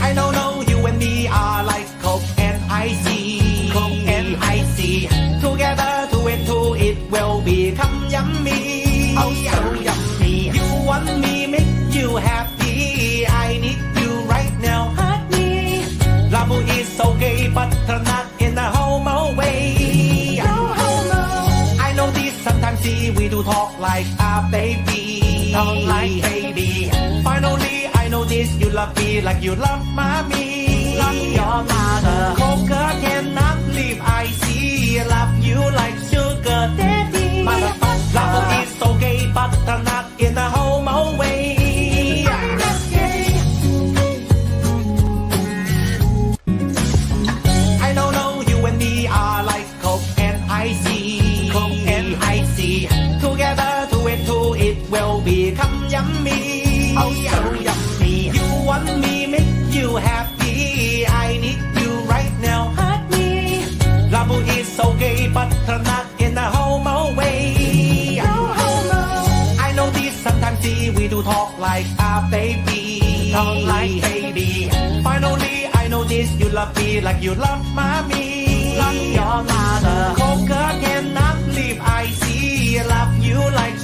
I don't know, you and me are like Coke and icy. Coke and icy. Together, two and two, it will become yummy. Oh, so yummy. You want me, make you happy. I need you right now, hurt me. Love is okay, but not in a homo way. No homo. I know this sometimes, see, we do talk like a baby. Talk like baby. Finally, I know this, you love me like you love mommy. Love your mother. Coca cannot leave icy. Love you like sugar daddy. Motherfucker. Love is okay, but not in a homo way. I don't know, you and me are like Coke and icy. Coke and icy. Together, two and two, it will become yummy. Oh, so yummy. You want me, make you happy. I need you right now, hurt me. Love is okay, but not in a homo way. No homo. I know this sometimes, see, we do talk like a baby. Talk like baby. Finally, I know this, you love me like you love mommy. Love your mother. Coca cannot leave icy. Love you like